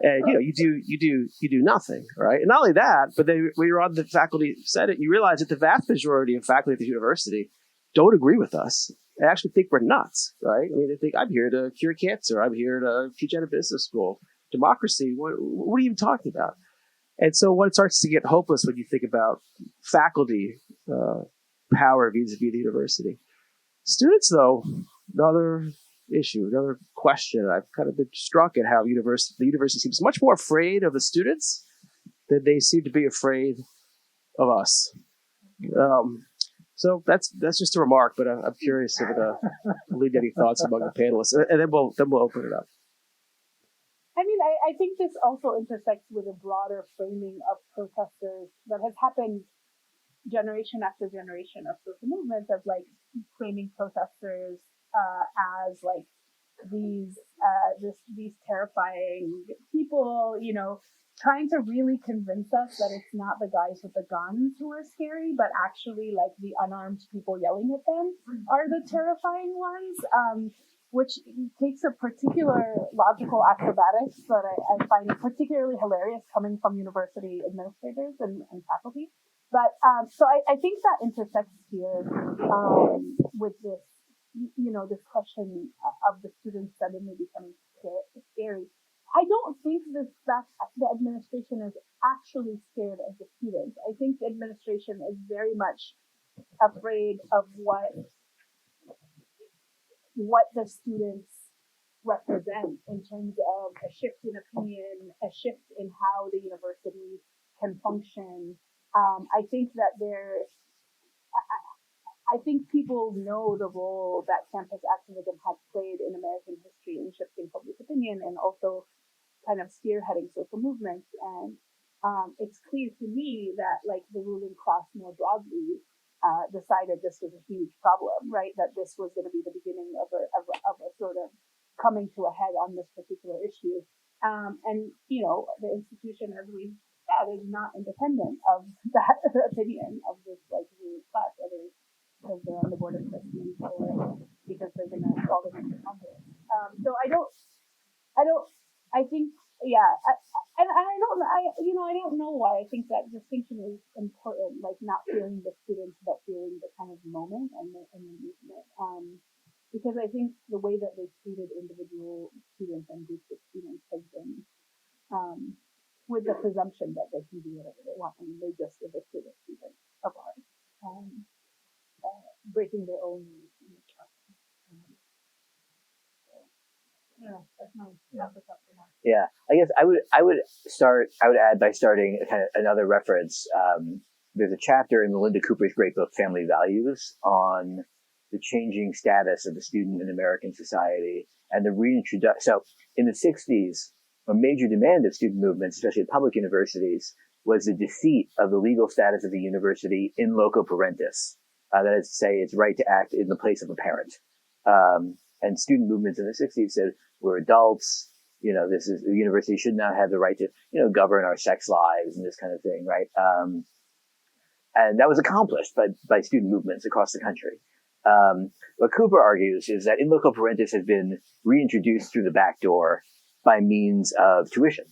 And, you do nothing. Right. And not only that, but then when you're on the faculty senate, you realize that the vast majority of faculty at the university don't agree with us. They actually think we're nuts. Right. I mean, they think I'm here to cure cancer. I'm here to teach at a business school. Democracy. What are you even talking about? And so when it starts to get hopeless when you think about faculty power vis-a-vis the university. Students, though, another issue, another question. I've kind of been struck at how the university seems much more afraid of the students than they seem to be afraid of us. So that's just a remark, but I'm curious if it lead to any thoughts among the panelists, and then we'll open it up. I mean, I think this also intersects with a broader framing of protesters that has happened generation after generation of social movements of framing protesters as these terrifying people, trying to really convince us that it's not the guys with the guns who are scary, but actually the unarmed people yelling at them are the terrifying ones. Which takes a particular logical acrobatics that I find particularly hilarious coming from university administrators and faculty. But so I think that intersects here with this, this question of the students suddenly becoming scary. I don't think that the administration is actually scared of the students. I think the administration is very much afraid of what the students represent in terms of a shift in opinion, a shift in how the university can function. I think that I think people know the role that campus activism has played in American history in shifting public opinion and also kind of spearheading social movements. And it's clear to me that the ruling class more broadly decided this was a huge problem, right? That this was going to be the beginning of a sort of coming to a head on this particular issue. And, the institution, as we said, is not independent of that opinion of this ruling class, whether it's because they're on the board of trustees or because they're going to call them into Congress. So I think, yeah, I don't know why I think that distinction is important, not feeling the students, but feeling the kind of moment and the movement. Because I think the way that they treated individual students and groups of students has been with the presumption that they can do whatever they want. I mean, they just evicted a student of ours, breaking their own rules. That's my Yeah, I guess I would add by starting kind of another reference. There's a chapter in Melinda Cooper's great book, Family Values, on the changing status of the student in American society and the reintroduction. So in the 60s, a major demand of student movements, especially at public universities, was the defeat of the legal status of the university in loco parentis. That is to say, its right to act in the place of a parent. And student movements in the 60s said, we're adults, the university should not have the right to, govern our sex lives and this kind of thing, right? And that was accomplished by student movements across the country. What Cooper argues is that in loco parentis has been reintroduced through the back door by means of tuition,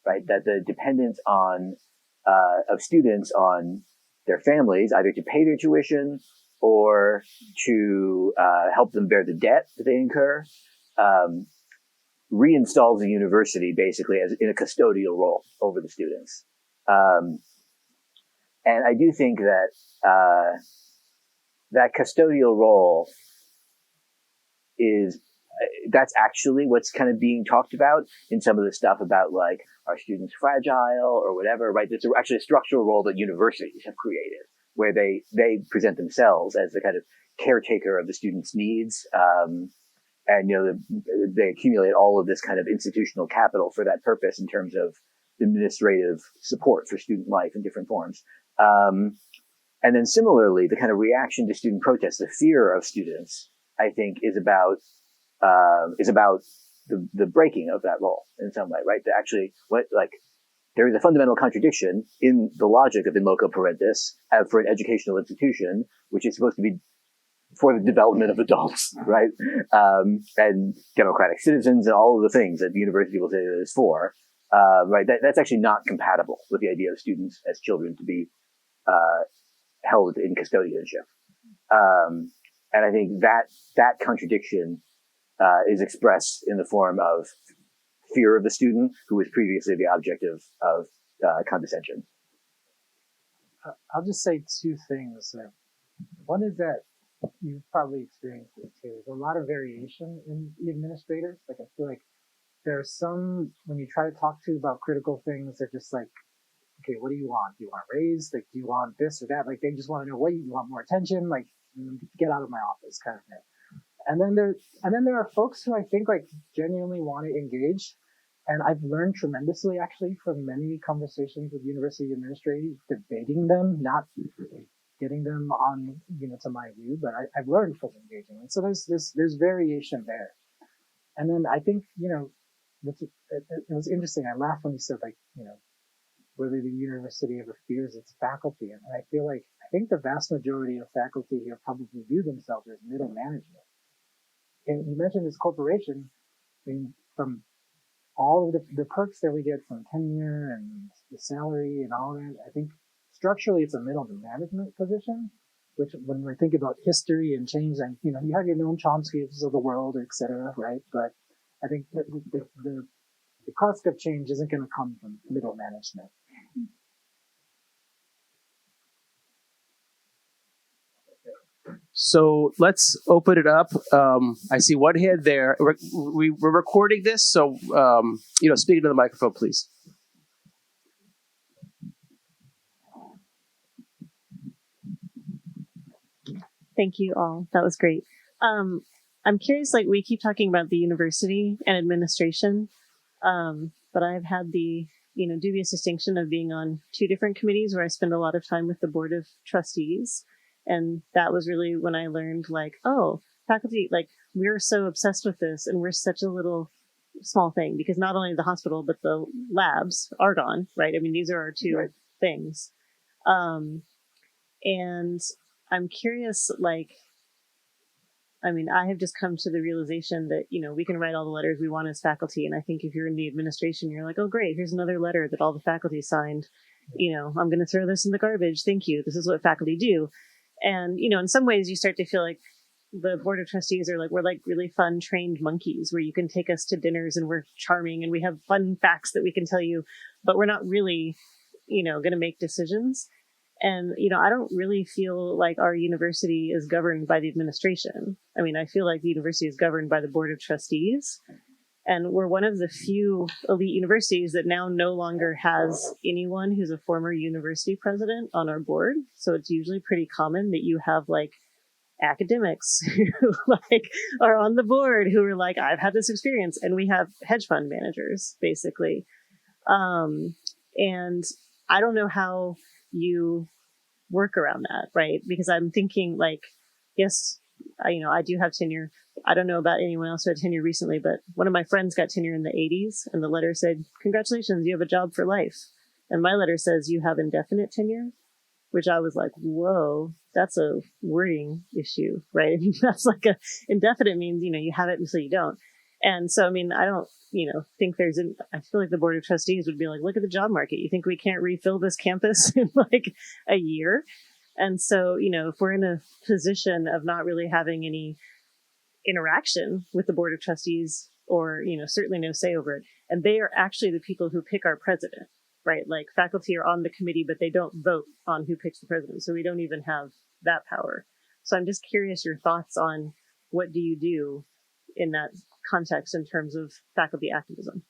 right? That the dependence of students on their families, either to pay their tuition or to help them bear the debt that they incur, reinstalls the university basically as in a custodial role over the students. And I do think that that custodial role that's actually what's kind of being talked about in some of the stuff about like, are students fragile or whatever, right? It's actually a structural role that universities have created where they present themselves as the kind of caretaker of the students' needs. And, they accumulate all of this kind of institutional capital for that purpose in terms of administrative support for student life in different forms. And then similarly, the kind of reaction to student protests, the fear of students, I think is about the breaking of that role in some way, right? There is a fundamental contradiction in the logic of in loco parentis for an educational institution, which is supposed to be for the development of adults, right? And democratic citizens and all of the things that the university will say that it is for, right? That's actually not compatible with the idea of students as children to be held in custodianship. And I think that contradiction is expressed in the form of fear of the student who was previously the object of condescension. I'll just say two things. One is that you've probably experienced it too. There's a lot of variation in the administrators. Like, I feel like there are some, when you try to talk to about critical things, they're just like, okay, what do you want? Do you want a raise? Like, do you want this or that? Like, they just want to know, what you want more attention? Like, get out of my office kind of thing. And then there are folks who I think like genuinely want to engage. And I've learned tremendously actually from many conversations with university administrators, debating them, not getting them on, to my view, but I've learned from engaging. And so there's variation there. And then I think, it was interesting. I laughed when you said like, whether the university ever fears its faculty. And I think the vast majority of faculty here probably view themselves as middle management. And you mentioned this corporation, I mean, from all of the perks that we get from tenure and the salary and all that, I think structurally it's a middle management position, which when we think about history and change, and you have your Noam Chomsky's of the world, et cetera, right? But I think the cost of change isn't going to come from middle management. So let's open it up. I see one hand there. We're recording this, so speak into the microphone, please. Thank you all. That was great. I'm curious, like we keep talking about the university and administration, but I've had the dubious distinction of being on two different committees where I spend a lot of time with the board of trustees. And that was really when I learned like, oh, faculty, like we're so obsessed with this and we're such a little small thing because not only the hospital, but the labs are gone, right? I mean, these are our two things. And I'm curious, I have just come to the realization that, we can write all the letters we want as faculty. And I think if you're in the administration, you're like, oh, great, here's another letter that all the faculty signed. I'm going to throw this in the garbage. Thank you. This is what faculty do. And, in some ways you start to feel like the board of trustees are like, we're like really fun trained monkeys where you can take us to dinners and we're charming and we have fun facts that we can tell you, but we're not really, going to make decisions. And, I don't really feel like our university is governed by the administration. I mean, I feel like the university is governed by the board of trustees. And we're one of the few elite universities that now no longer has anyone who's a former university president on our board. So it's usually pretty common that you have like academics who are on the board who are like, I've had this experience. And we have hedge fund managers, basically. And I don't know how you work around that, right? Because I'm thinking like, yes, I do have tenure. I don't know about anyone else who had tenure recently, but one of my friends got tenure in the 80s, and the letter said, "Congratulations, you have a job for life." And my letter says, "You have indefinite tenure," which I was like, whoa, that's a wording issue, right? That's like indefinite means, you have it until you don't. And so, I don't, think I feel like the Board of Trustees would be like, look at the job market. You think we can't refill this campus in like a year? And so, if we're in a position of not really having any interaction with the Board of Trustees or, certainly no say over it, and they are actually the people who pick our president, right? Like faculty are on the committee, but they don't vote on who picks the president. So we don't even have that power. So I'm just curious your thoughts on what do you do in that context in terms of faculty activism?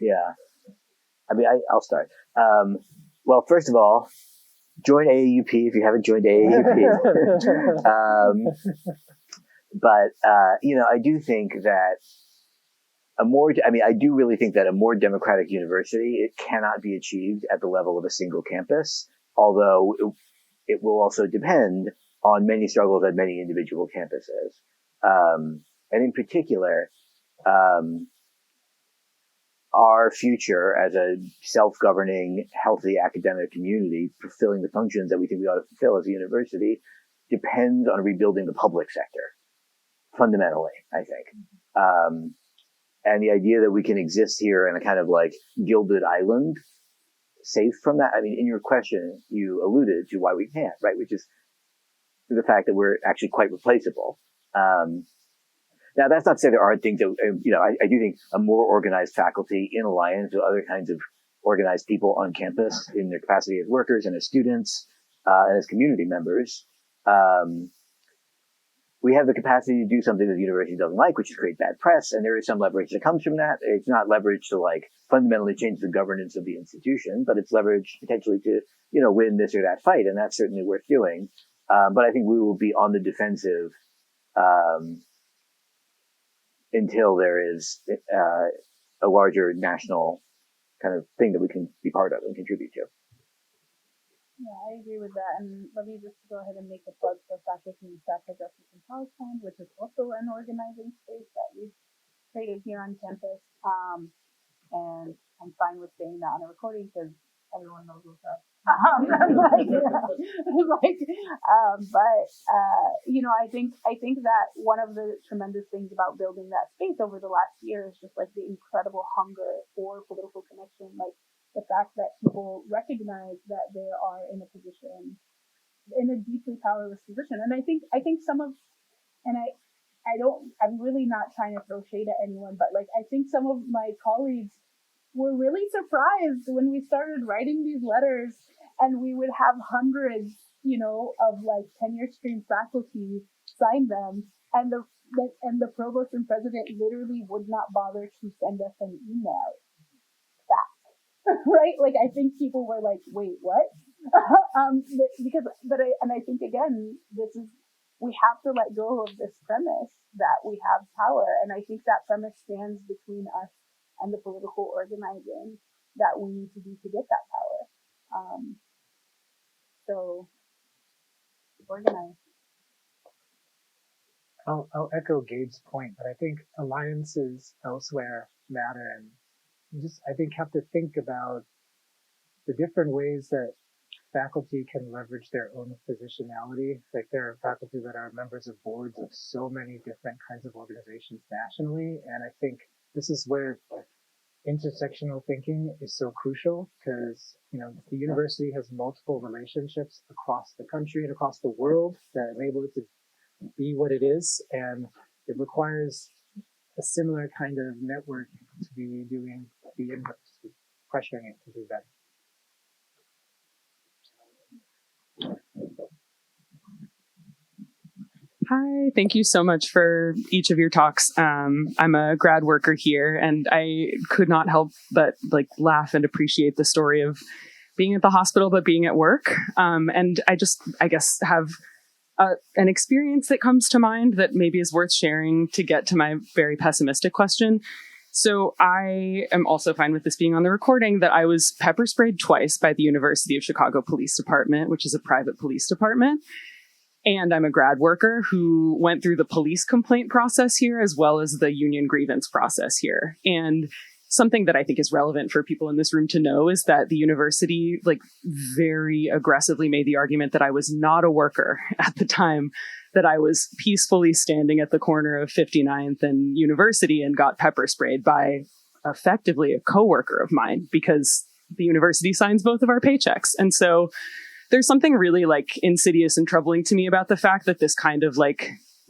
Yeah. I'll start. Well, first of all, join AAUP if you haven't joined AAUP. But I do think that I do really think that a more democratic university, it cannot be achieved at the level of a single campus, although it will also depend on many struggles at many individual campuses. And in particular, our future as a self-governing, healthy academic community, fulfilling the functions that we think we ought to fulfill as a university, depends on rebuilding the public sector, fundamentally, I think. And the idea that we can exist here in a kind of like gilded island, safe from that. In your question, you alluded to why we can't, right? Which is the fact that we're actually quite replaceable. Now, that's not to say there aren't things that, I do think a more organized faculty in alliance with other kinds of organized people on campus in their capacity as workers and as students and as community members, we have the capacity to do something that the university doesn't like, which is create bad press. And there is some leverage that comes from that. It's not leverage to like fundamentally change the governance of the institution, but it's leverage potentially to, win this or that fight. And that's certainly worth doing. But I think we will be on the defensive, until there is a larger national kind of thing that we can be part of and contribute to. Yeah, I agree with that. And let me just go ahead and make a plug for Faculty and Staff for Justice in Palestine, which is also an organizing space that we've created here on campus. And I'm fine with saying that on a recording because everyone knows what's up. I think that one of the tremendous things about building that space over the last year is just like the incredible hunger for political connection, like the fact that people recognize that they are in a position, in a deeply powerless position. And I think some of, and I'm really not trying to throw shade at anyone, but like, I think some of my colleagues were really surprised when we started writing these letters and we would have hundreds, of like tenure stream faculty sign them. And the provost and president literally would not bother to send us an email back. Right? Like, I think people were like, wait, what? I think again, we have to let go of this premise that we have power. And I think that premise stands between us and the political organizing that we need to do to get that power. So organize. I'll echo Gabe's point, but I think alliances elsewhere matter, and you just, I think, have to think about the different ways that faculty can leverage their own positionality. Like, there are faculty that are members of boards of so many different kinds of organizations nationally, and I think this is where intersectional thinking is so crucial, because the university has multiple relationships across the country and across the world that enable it to be what it is, and it requires a similar kind of network to be doing the inverse, pressuring it to do better. Hi, thank you so much for each of your talks. I'm a grad worker here, and I could not help but laugh and appreciate the story of being at the hospital but being at work. And I guess have an experience that comes to mind that maybe is worth sharing to get to my very pessimistic question. So I am also fine with this being on the recording that I was pepper sprayed twice by the University of Chicago Police Department, which is a private police department. And I'm a grad worker who went through the police complaint process here as well as the union grievance process here. And something that I think is relevant for people in this room to know is that the university very aggressively made the argument that I was not a worker at the time that I was peacefully standing at the corner of 59th and University and got pepper sprayed by effectively a coworker of mine because the university signs both of our paychecks. And so there's something really insidious and troubling to me about the fact that this kind of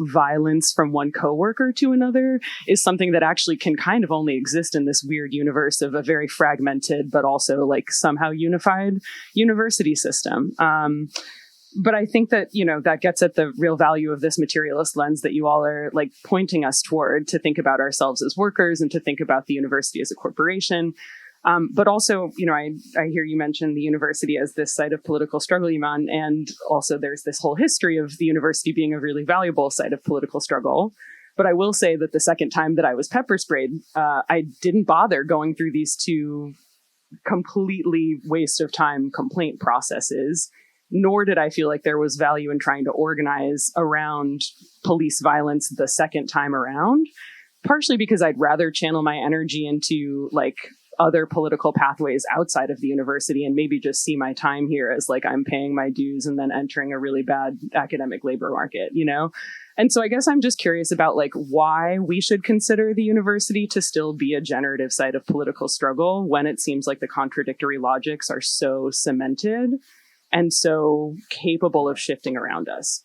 violence from one coworker to another is something that actually can kind of only exist in this weird universe of a very fragmented but also somehow unified university system. But I think that, that gets at the real value of this materialist lens that you all are pointing us toward to think about ourselves as workers and to think about the university as a corporation. But also, I hear you mention the university as this site of political struggle, Eman, and also there's this whole history of the university being a really valuable site of political struggle. But I will say that the second time that I was pepper sprayed, I didn't bother going through these two completely waste of time complaint processes, nor did I feel like there was value in trying to organize around police violence the second time around, partially because I'd rather channel my energy into other political pathways outside of the university and maybe just see my time here as I'm paying my dues and then entering a really bad academic labor market, And so I guess I'm just curious about why we should consider the university to still be a generative site of political struggle when it seems like the contradictory logics are so cemented and so capable of shifting around us.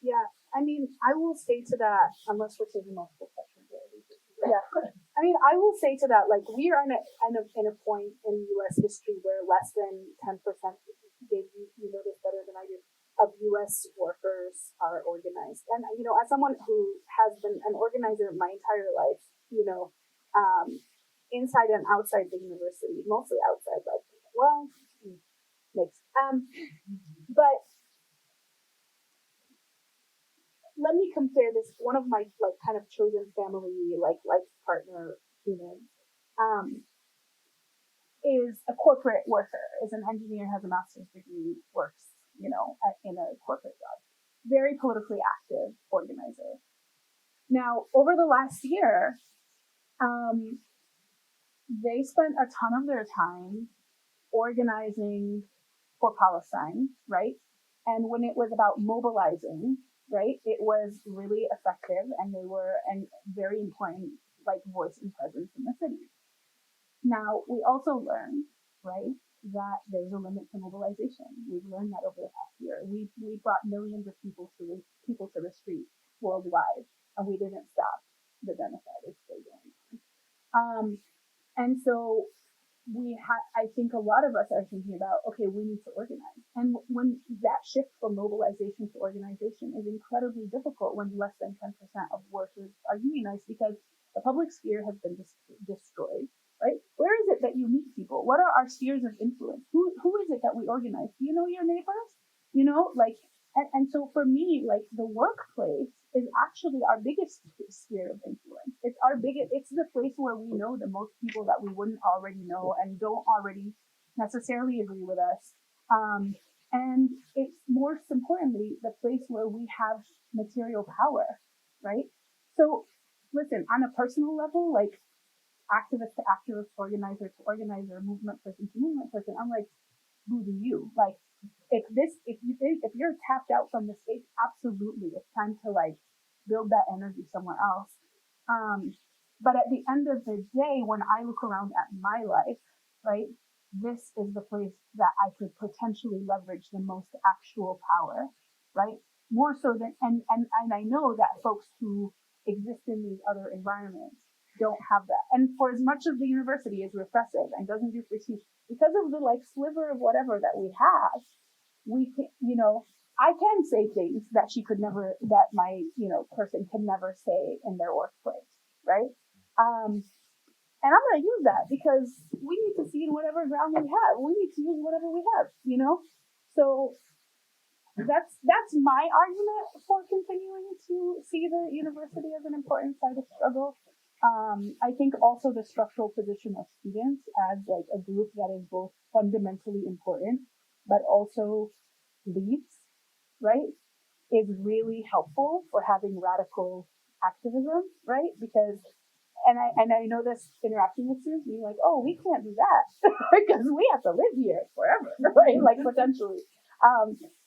Yeah, I mean, I will say to that, unless we're taking multiple questions. Yeah, I mean, I will say to that, we are in a point in U.S. history where less than 10%, Dave, you know this better than I do, of U.S. workers are organized. And, as someone who has been an organizer my entire life, inside and outside the university, mostly outside, mixed. But let me compare this. One of my kind of chosen family life partner, is a corporate worker, is an engineer, has a master's degree, works, in a corporate job. Very politically active organizer. Now, over the last year, they spent a ton of their time organizing for Palestine, right? And when it was about mobilizing, right, it was really effective, and they were a very important voice and presence in the city. Now, we also learned, right, that there's a limit to mobilization. We've learned that over the past year. We brought millions of people to the street worldwide, and we didn't stop the genocide. It's still going on. And so I think a lot of us are thinking about, okay, we need to organize. And when that shift from mobilization to organization is incredibly difficult when less than 10% of workers are unionized because the public sphere has been destroyed, right? Where is it that you meet people? What are our spheres of influence? Who is it that we organize? Do you know your neighbors? And so for me, the workplace is actually our biggest sphere of influence. It's the place where we know the most people that we wouldn't already know and don't already necessarily agree with us. And it's most importantly, the place where we have material power, right? So listen, on a personal level, activist to activist, organizer to organizer, movement person to movement person, I'm who do you? If you're tapped out from the space, absolutely, it's time to build that energy somewhere else. But at the end of the day, when I look around at my life, right, this is the place that I could potentially leverage the most actual power, right? More so than, and I know that folks who exist in these other environments don't have that. And for as much of the university is repressive and doesn't do prestige, because of the sliver of whatever that we have, we can, I can say things that that my, person can never say in their workplace, right? And I'm going to use that because we need to see whatever ground we have. We need to use whatever we have, So that's my argument for continuing to see the university as an important site of struggle. I think also the structural position of students as like a group that is both fundamentally important, but also leads, right, is really helpful for having radical activism, right? Because, and I know this interacting with students being like, oh, we can't do that because we have to live here forever, right? Like potentially.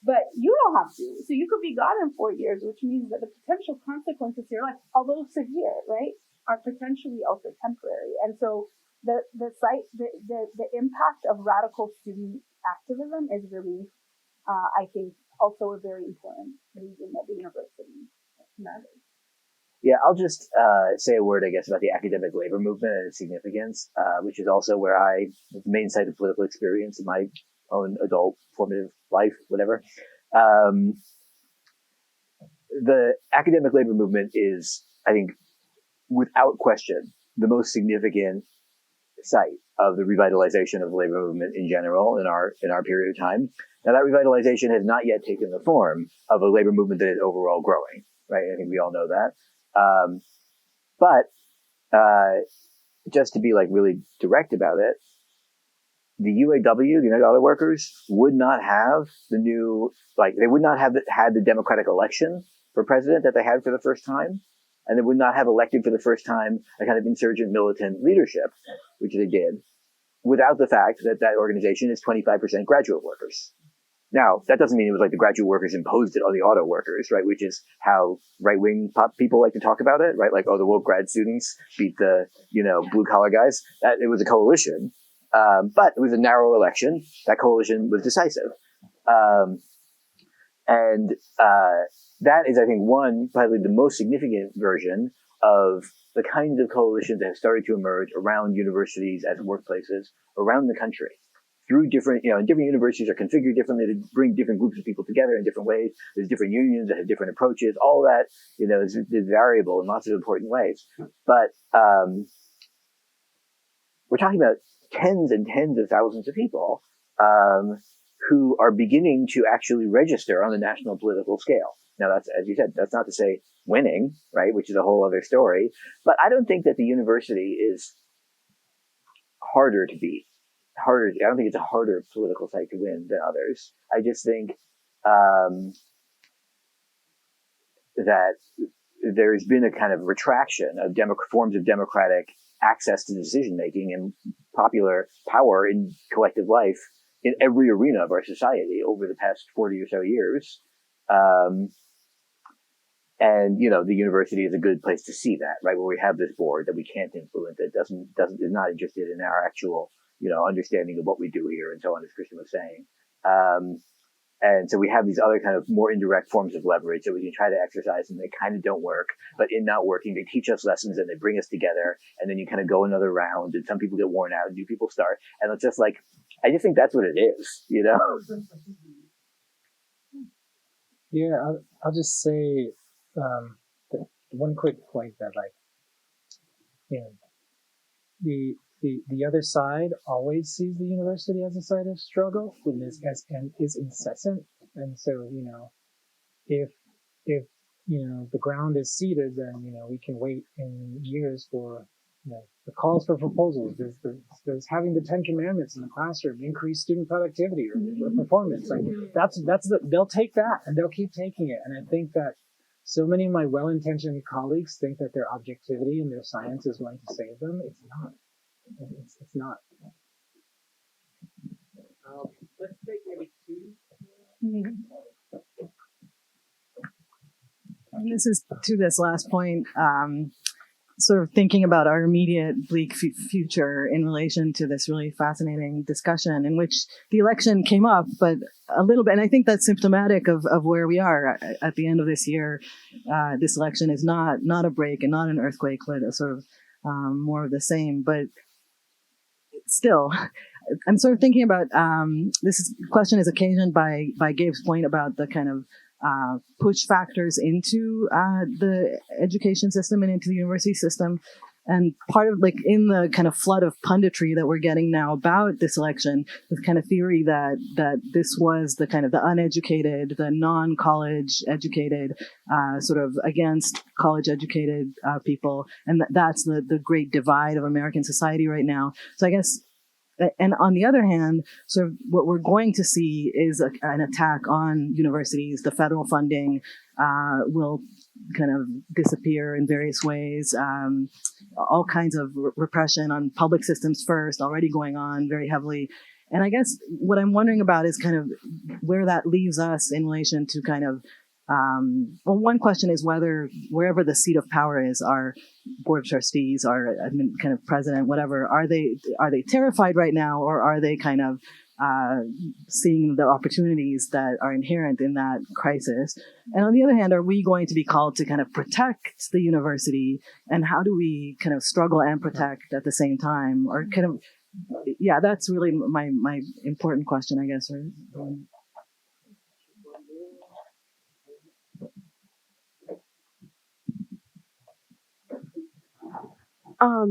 But you don't have to. So you could be gone in 4 years, which means that the potential consequences to your life, although severe, right, are potentially also temporary. And so the impact of radical student activism is really, I think, also a very important reason that the university matters. Yeah, I'll just say a word, I guess, about the academic labor movement and its significance, which is also where the main site of political experience in my own adult formative life, whatever. The academic labor movement is, I think, without question, the most significant site of the revitalization of the labor movement in general in our period of time. Now, that revitalization has not yet taken the form of a labor movement that is overall growing, right? I think we all know that. But just to be like really direct about it, the UAW, the United Auto Workers, would not have they would not have had the democratic election for president that they had for the first time. And they would not have elected for the first time a kind of insurgent militant leadership, which they did, without the fact that that organization is 25% graduate workers. Now, that doesn't mean it was like the graduate workers imposed it on the auto workers, right? Which is how right-wing people like to talk about it, right? Like, oh, the woke grad students beat the, blue-collar guys. That it was a coalition. But it was a narrow election. That coalition was decisive. That is, I think, probably the most significant version of the kinds of coalitions that have started to emerge around universities as workplaces around the country. Through different universities are configured differently to bring different groups of people together in different ways. There's different unions that have different approaches. All of that, is variable in lots of important ways. But we're talking about tens and tens of thousands of people who are beginning to actually register on the national political scale. Now, that's, as you said, that's not to say winning, right, which is a whole other story. But I don't think that the university is harder to beat. I don't think it's a harder political site to win than others. I just think that there's been a kind of retraction of forms of democratic access to decision-making and popular power in collective life in every arena of our society over the past 40 or so years. And, the university is a good place to see that, right? Where we have this board that we can't influence, that is not interested in our actual, understanding of what we do here and so on, as Christian was saying. And so we have these other kind of more indirect forms of leverage that we can try to exercise, and they kind of don't work. But in not working, they teach us lessons and they bring us together. And then you kind of go another round, and some people get worn out, and new people start. And it's just like, I just think that's what it is, Yeah, I'll just say one quick point that, the other side always sees the university as a site of struggle and is incessant. And so, if the ground is seeded, then, we can wait in years for, the calls for proposals. There's having the 10 commandments in the classroom, increase student productivity or performance. Like they'll take that and they'll keep taking it. And I think that so many of my well-intentioned colleagues think that their objectivity and their science is going to save them. It's not. It's not. Let's take maybe two. And this is to this last point, sort of thinking about our immediate bleak future in relation to this really fascinating discussion in which the election came up, but a little bit, and I think that's symptomatic of where we are at the end of this year. This election is not a break and not an earthquake, but a sort of more of the same. But still, I'm sort of thinking about question is occasioned by Gabe's point about the kind of push factors into the education system and into the university system. And part of, like, in the kind of flood of punditry that we're getting now about this election, this kind of theory that this was the kind of the uneducated, the non-college educated, sort of against college educated people, and that's the great divide of American society right now. So I guess, and on the other hand, sort of what we're going to see is an attack on universities. The federal funding will kind of disappear in various ways. All kinds of repression on public systems first, already going on very heavily. And I guess what I'm wondering about is kind of where that leaves us in relation to kind of, well, one question is whether wherever the seat of power is, our board of trustees, our kind of president, whatever, are they terrified right now, or are they kind of seeing the opportunities that are inherent in that crisis? And on the other hand, are we going to be called to kind of protect the university? And how do we kind of struggle and protect at the same time? Or kind of, yeah, that's really my important question, I guess.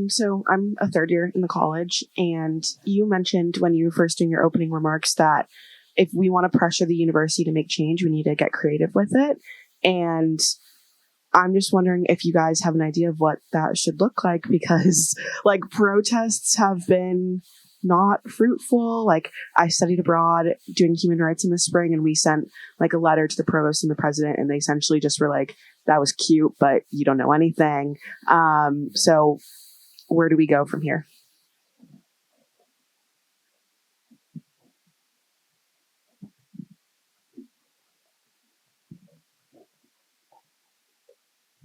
So I'm a third year in the college, and you mentioned when you were first doing your opening remarks that if we want to pressure the university to make change, we need to get creative with it. And I'm just wondering if you guys have an idea of what that should look like, because like protests have been not fruitful. Like, I studied abroad doing human rights in the spring, and we sent like a letter to the provost and the president, and they essentially just were like, that was cute, but you don't know anything. So where do we go from here?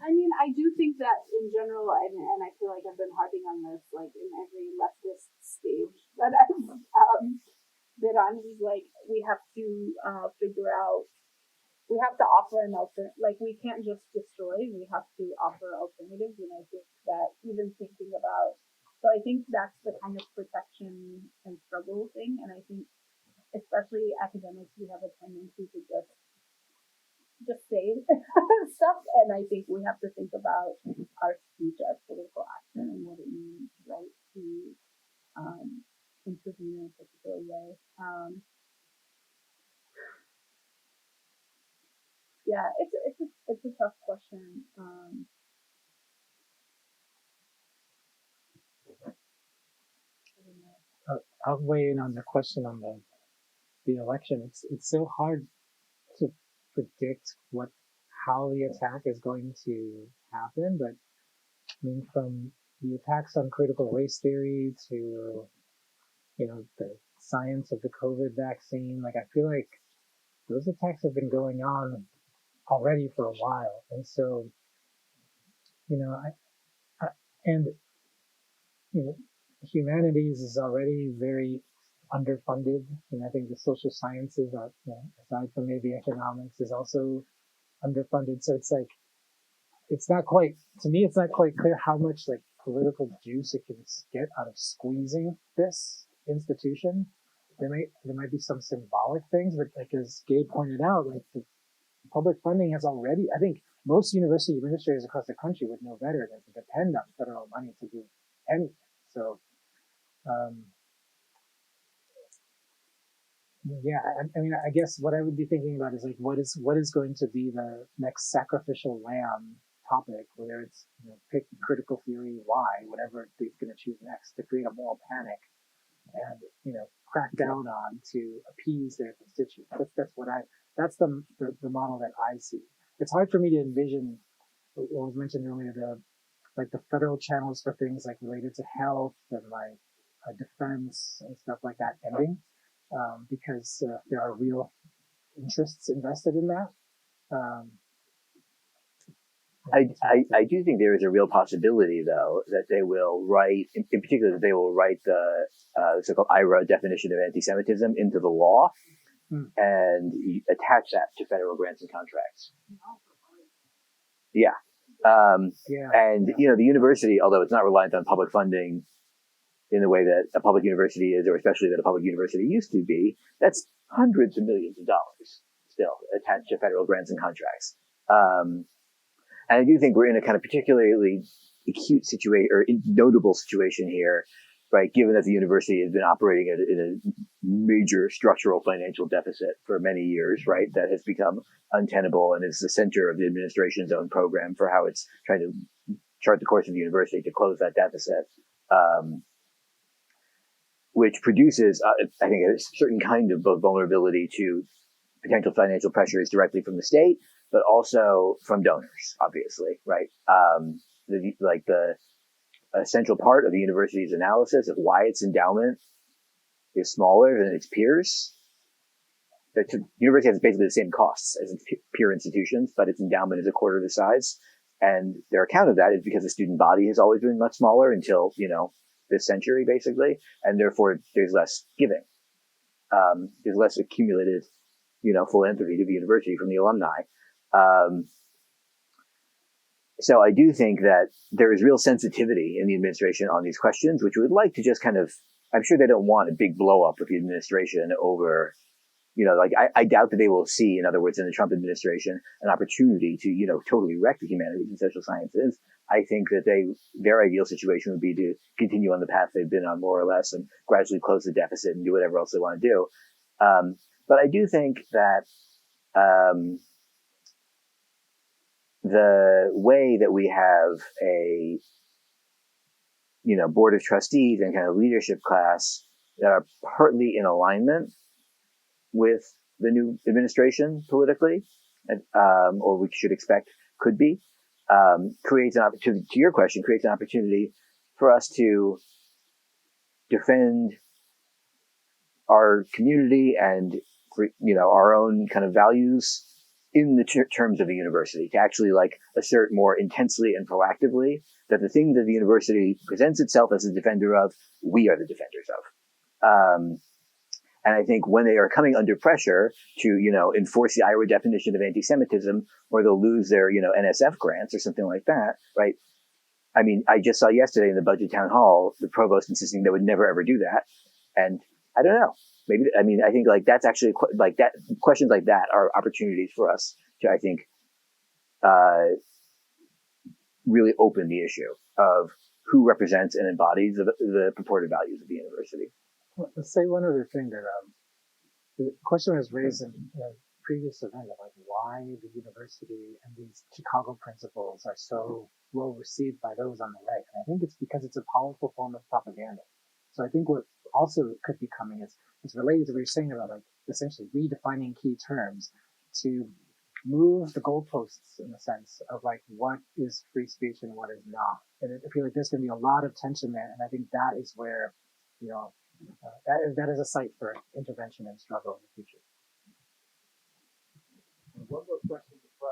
I mean, I do think that in general, and I feel like I've been harping on this, like in every leftist stage that I've been on, is like we have to figure out, we have to offer an alternative. Like, we can't just destroy, we have to offer alternatives. And I think that even thinking about, so I think that's the kind of protection and struggle thing. And I think especially academics, we have a tendency to just say stuff, and I think we have to think about our speech as political action and what it means, right, to intervene in a particular way. Yeah, it's a tough question. I don't know. I'll weigh in on the question on the election. It's so hard to predict how the attack is going to happen, but I mean, from the attacks on critical race theory to, the science of the COVID vaccine, like, I feel like those attacks have been going on already for a while. And so, humanities is already very underfunded. And I think the social sciences are, aside from maybe economics, is also underfunded. So it's like, it's not quite clear how much like political juice it can get out of squeezing this institution. There might be some symbolic things, but like as Gabe pointed out, like the public funding has already, I think most university administrators across the country would know better than to depend on federal money to do anything. So, yeah, I mean, I guess what I would be thinking about is like, what is going to be the next sacrificial lamb topic, whether it's, pick critical theory Y, whatever it's going to choose next to create a moral panic and, crack down on to appease their constituents. That's the model that I see. It's hard for me to envision what was mentioned earlier, the federal channels for things like related to health and like defense and stuff like that ending, because there are real interests invested in that. I do think there is a real possibility, though, that they will write, in particular, that they will write the so-called IRA definition of anti-Semitism into the law and attach that to federal grants and contracts. Yeah. And, the university, although it's not reliant on public funding in the way that a public university is, or especially that a public university used to be, that's hundreds of millions of dollars still attached to federal grants and contracts. And I do think we're in a kind of particularly acute situation or notable situation here, right? Given that the university has been operating in a major structural financial deficit for many years, right? That has become untenable and is the center of the administration's own program for how it's trying to chart the course of the university to close that deficit, which produces, I think, a certain kind of both vulnerability to potential financial pressures directly from the state, but also from donors, obviously, right? The essential part of the university's analysis of why its endowment is smaller than its peers. The university has basically the same costs as its peer institutions, but its endowment is a quarter the size. And their account of that is because the student body has always been much smaller until, this century, basically. And therefore, there's less giving. There's less accumulated, philanthropy to the university from the alumni. So I do think that there is real sensitivity in the administration on these questions, which we would like to just I'm sure they don't want a big blow up with the administration over, I doubt that they will see, in other words, in the Trump administration, an opportunity to, totally wreck the humanities and social sciences. I think that their ideal situation would be to continue on the path they've been on more or less and gradually close the deficit and do whatever else they want to do. But I do think that, the way that we have a, board of trustees and kind of leadership class that are partly in alignment with the new administration politically, or we should expect could be, creates an opportunity, to your question, creates an opportunity for us to defend our community and, our own kind of values in the terms of the university, to actually assert more intensely and proactively that the thing that the university presents itself as a defender of, we are the defenders of. And I think when they are coming under pressure to, enforce the Iowa definition of anti-Semitism, or they'll lose their, NSF grants or something like that, right? I mean, I just saw yesterday in the budget town hall, the provost insisting they would never ever do that. And I don't know. Maybe, I think that's actually that questions like that are opportunities for us to, I think, really open the issue of who represents and embodies the purported values of the university. Well, let's say one other thing that the question was raised in a previous event of why the university and these Chicago principles are so well received by those on the right. And I think it's because it's a powerful form of propaganda. So I think what also could be coming is related to what you're saying about essentially redefining key terms to move the goalposts in the sense of what is free speech and what is not. And I feel like there's going to be a lot of tension there. And I think that is where, that is a site for intervention and struggle in the future. One more question before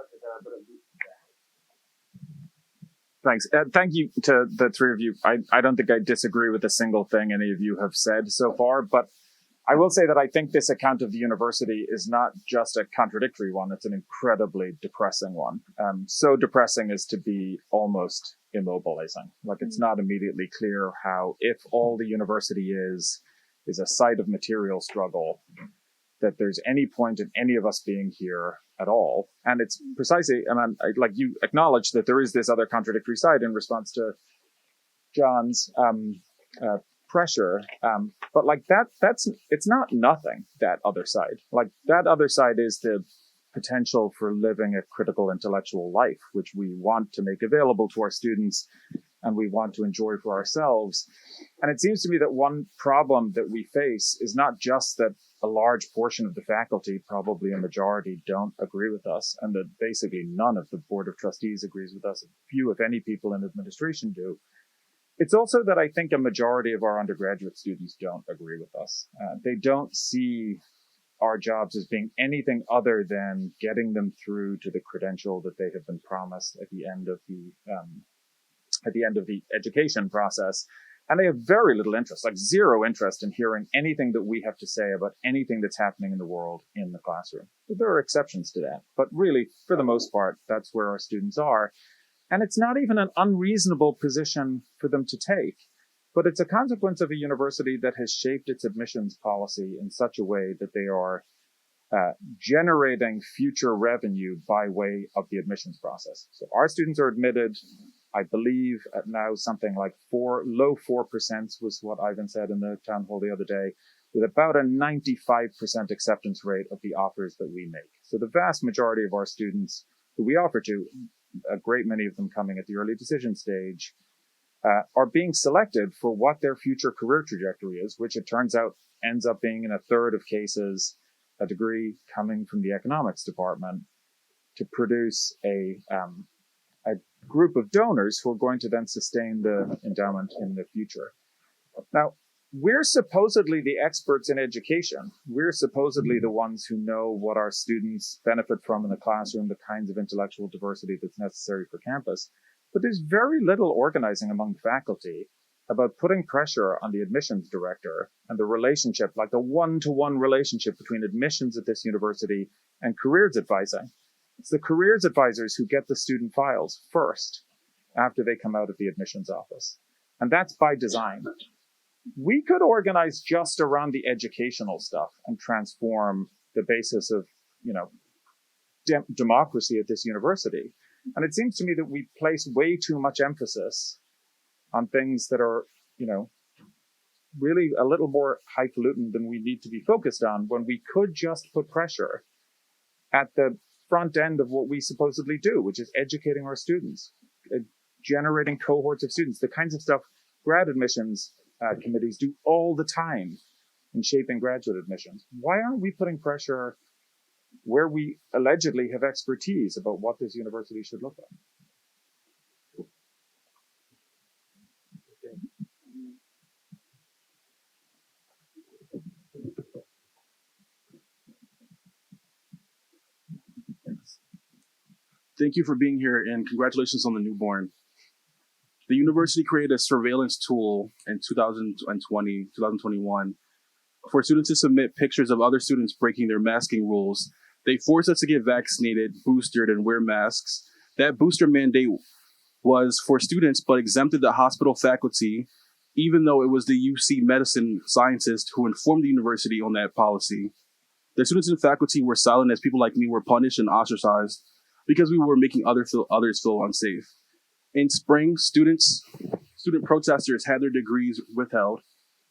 Thanks. Thank you to the three of you. I don't think I disagree with a single thing any of you have said so far, but I will say that I think this account of the university is not just a contradictory one, it's an incredibly depressing one. So depressing as to be almost immobilizing. It's not immediately clear how, if all the university is a site of material struggle, that there's any point in any of us being here at all. And it's precisely, you acknowledge that there is this other contradictory side in response to John's pressure. But it's not nothing, that other side. That other side is the potential for living a critical intellectual life, which we want to make available to our students and we want to enjoy for ourselves. And it seems to me that one problem that we face is not just that a large portion of the faculty, probably a majority, don't agree with us, and that basically none of the Board of Trustees agrees with us. Few, if any, people in administration do. It's also that I think a majority of our undergraduate students don't agree with us. They don't see our jobs as being anything other than getting them through to the credential that they have been promised at the end of the education process. And they have very little interest, zero interest in hearing anything that we have to say about anything that's happening in the world in the classroom. There are exceptions to that, but really, for the most part, that's where our students are. And it's not even an unreasonable position for them to take, but it's a consequence of a university that has shaped its admissions policy in such a way that they are generating future revenue by way of the admissions process. So our students are admitted I believe at now something like low 4% was what Ivan said in the town hall the other day, with about a 95% acceptance rate of the offers that we make. So the vast majority of our students who we offer to, a great many of them coming at the early decision stage, are being selected for what their future career trajectory is, which it turns out ends up being in a third of cases a degree coming from the economics department to produce a group of donors who are going to then sustain the endowment in the future. Now, we're supposedly the experts in education. We're supposedly the ones who know what our students benefit from in the classroom, the kinds of intellectual diversity that's necessary for campus. But there's very little organizing among faculty about putting pressure on the admissions director and the relationship, like the one-to-one relationship between admissions at this university and careers advising. It's the careers advisors who get the student files first after they come out of the admissions office. And that's by design. We could organize just around the educational stuff and transform the basis of, democracy at this university. And it seems to me that we place way too much emphasis on things that are, really a little more highfalutin than we need to be focused on, when we could just put pressure at the front end of what we supposedly do, which is educating our students, generating cohorts of students, the kinds of stuff grad admissions committees do all the time in shaping graduate admissions. Why aren't we putting pressure where we allegedly have expertise about what this university should look like? Thank you for being here, and congratulations on the newborn. The university created a surveillance tool in 2021 for students to submit pictures of other students breaking their masking rules. They forced us to get vaccinated, boosted, and wear masks. That booster mandate was for students, but exempted the hospital faculty, even though it was the UC medicine scientist who informed the university on that policy. The students and faculty were silent as people like me were punished and ostracized because we were making others feel unsafe. In spring, student protesters had their degrees withheld,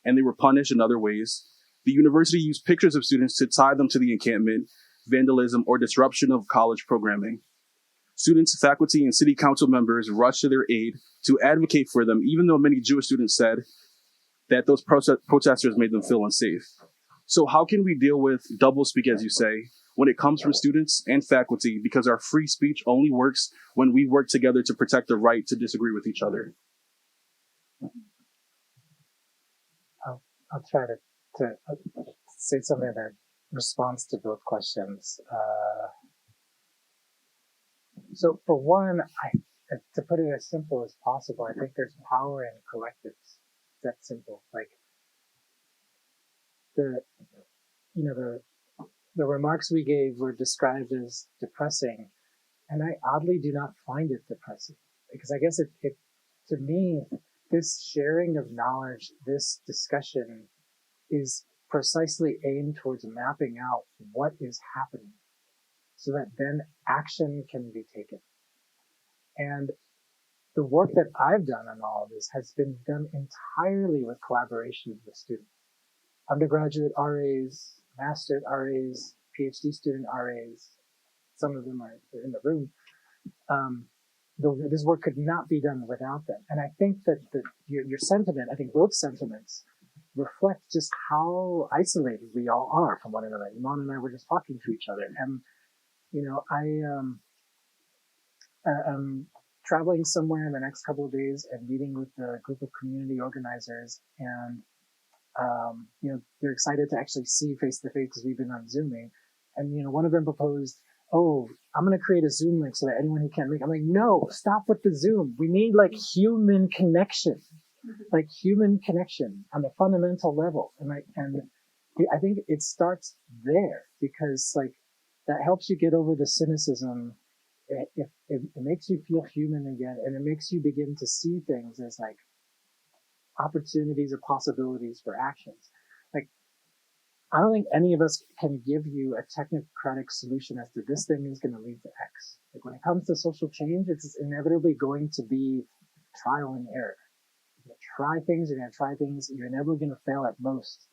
and they were punished in other ways. The university used pictures of students to tie them to the encampment, vandalism, or disruption of college programming. Students, faculty, and city council members rushed to their aid to advocate for them, even though many Jewish students said that those protesters made them feel unsafe. So how can we deal with doublespeak, as you say, when it comes from students and faculty, because our free speech only works when we work together to protect the right to disagree with each other? I'll try to say something that responds to both questions. So for one, to put it as simple as possible, I think there's power in collectives. That simple. Like the remarks we gave were described as depressing, and I oddly do not find it depressing, because I guess it to me, this sharing of knowledge, this discussion is precisely aimed towards mapping out what is happening so that then action can be taken. And the work that I've done on all of this has been done entirely with collaboration with students. Undergraduate RAs, master RAs, PhD student RAs, some of them are in the room. This work could not be done without them. And I think that your sentiment, I think both sentiments reflect just how isolated we all are from one another. Eman and I were just talking to each other. And, I'm traveling somewhere in the next couple of days and meeting with a group of community organizers. And, they're excited to actually see face to face because we've been on Zooming. And, one of them proposed, oh, I'm going to create a Zoom link so that anyone who can't make, I'm like, no, stop with the Zoom. We need human connection, human connection on the fundamental level. And I think it starts there because that helps you get over the cynicism. It makes you feel human again, and it makes you begin to see things as opportunities or possibilities for actions. I don't think any of us can give you a technocratic solution as to this thing is going to lead to X. Like when it comes to social change, it's inevitably going to be trial and error. You're going to try things, you're inevitably going to fail at most.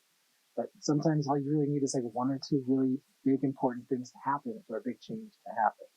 But sometimes all you really need is like one or two really big important things to happen for a big change to happen.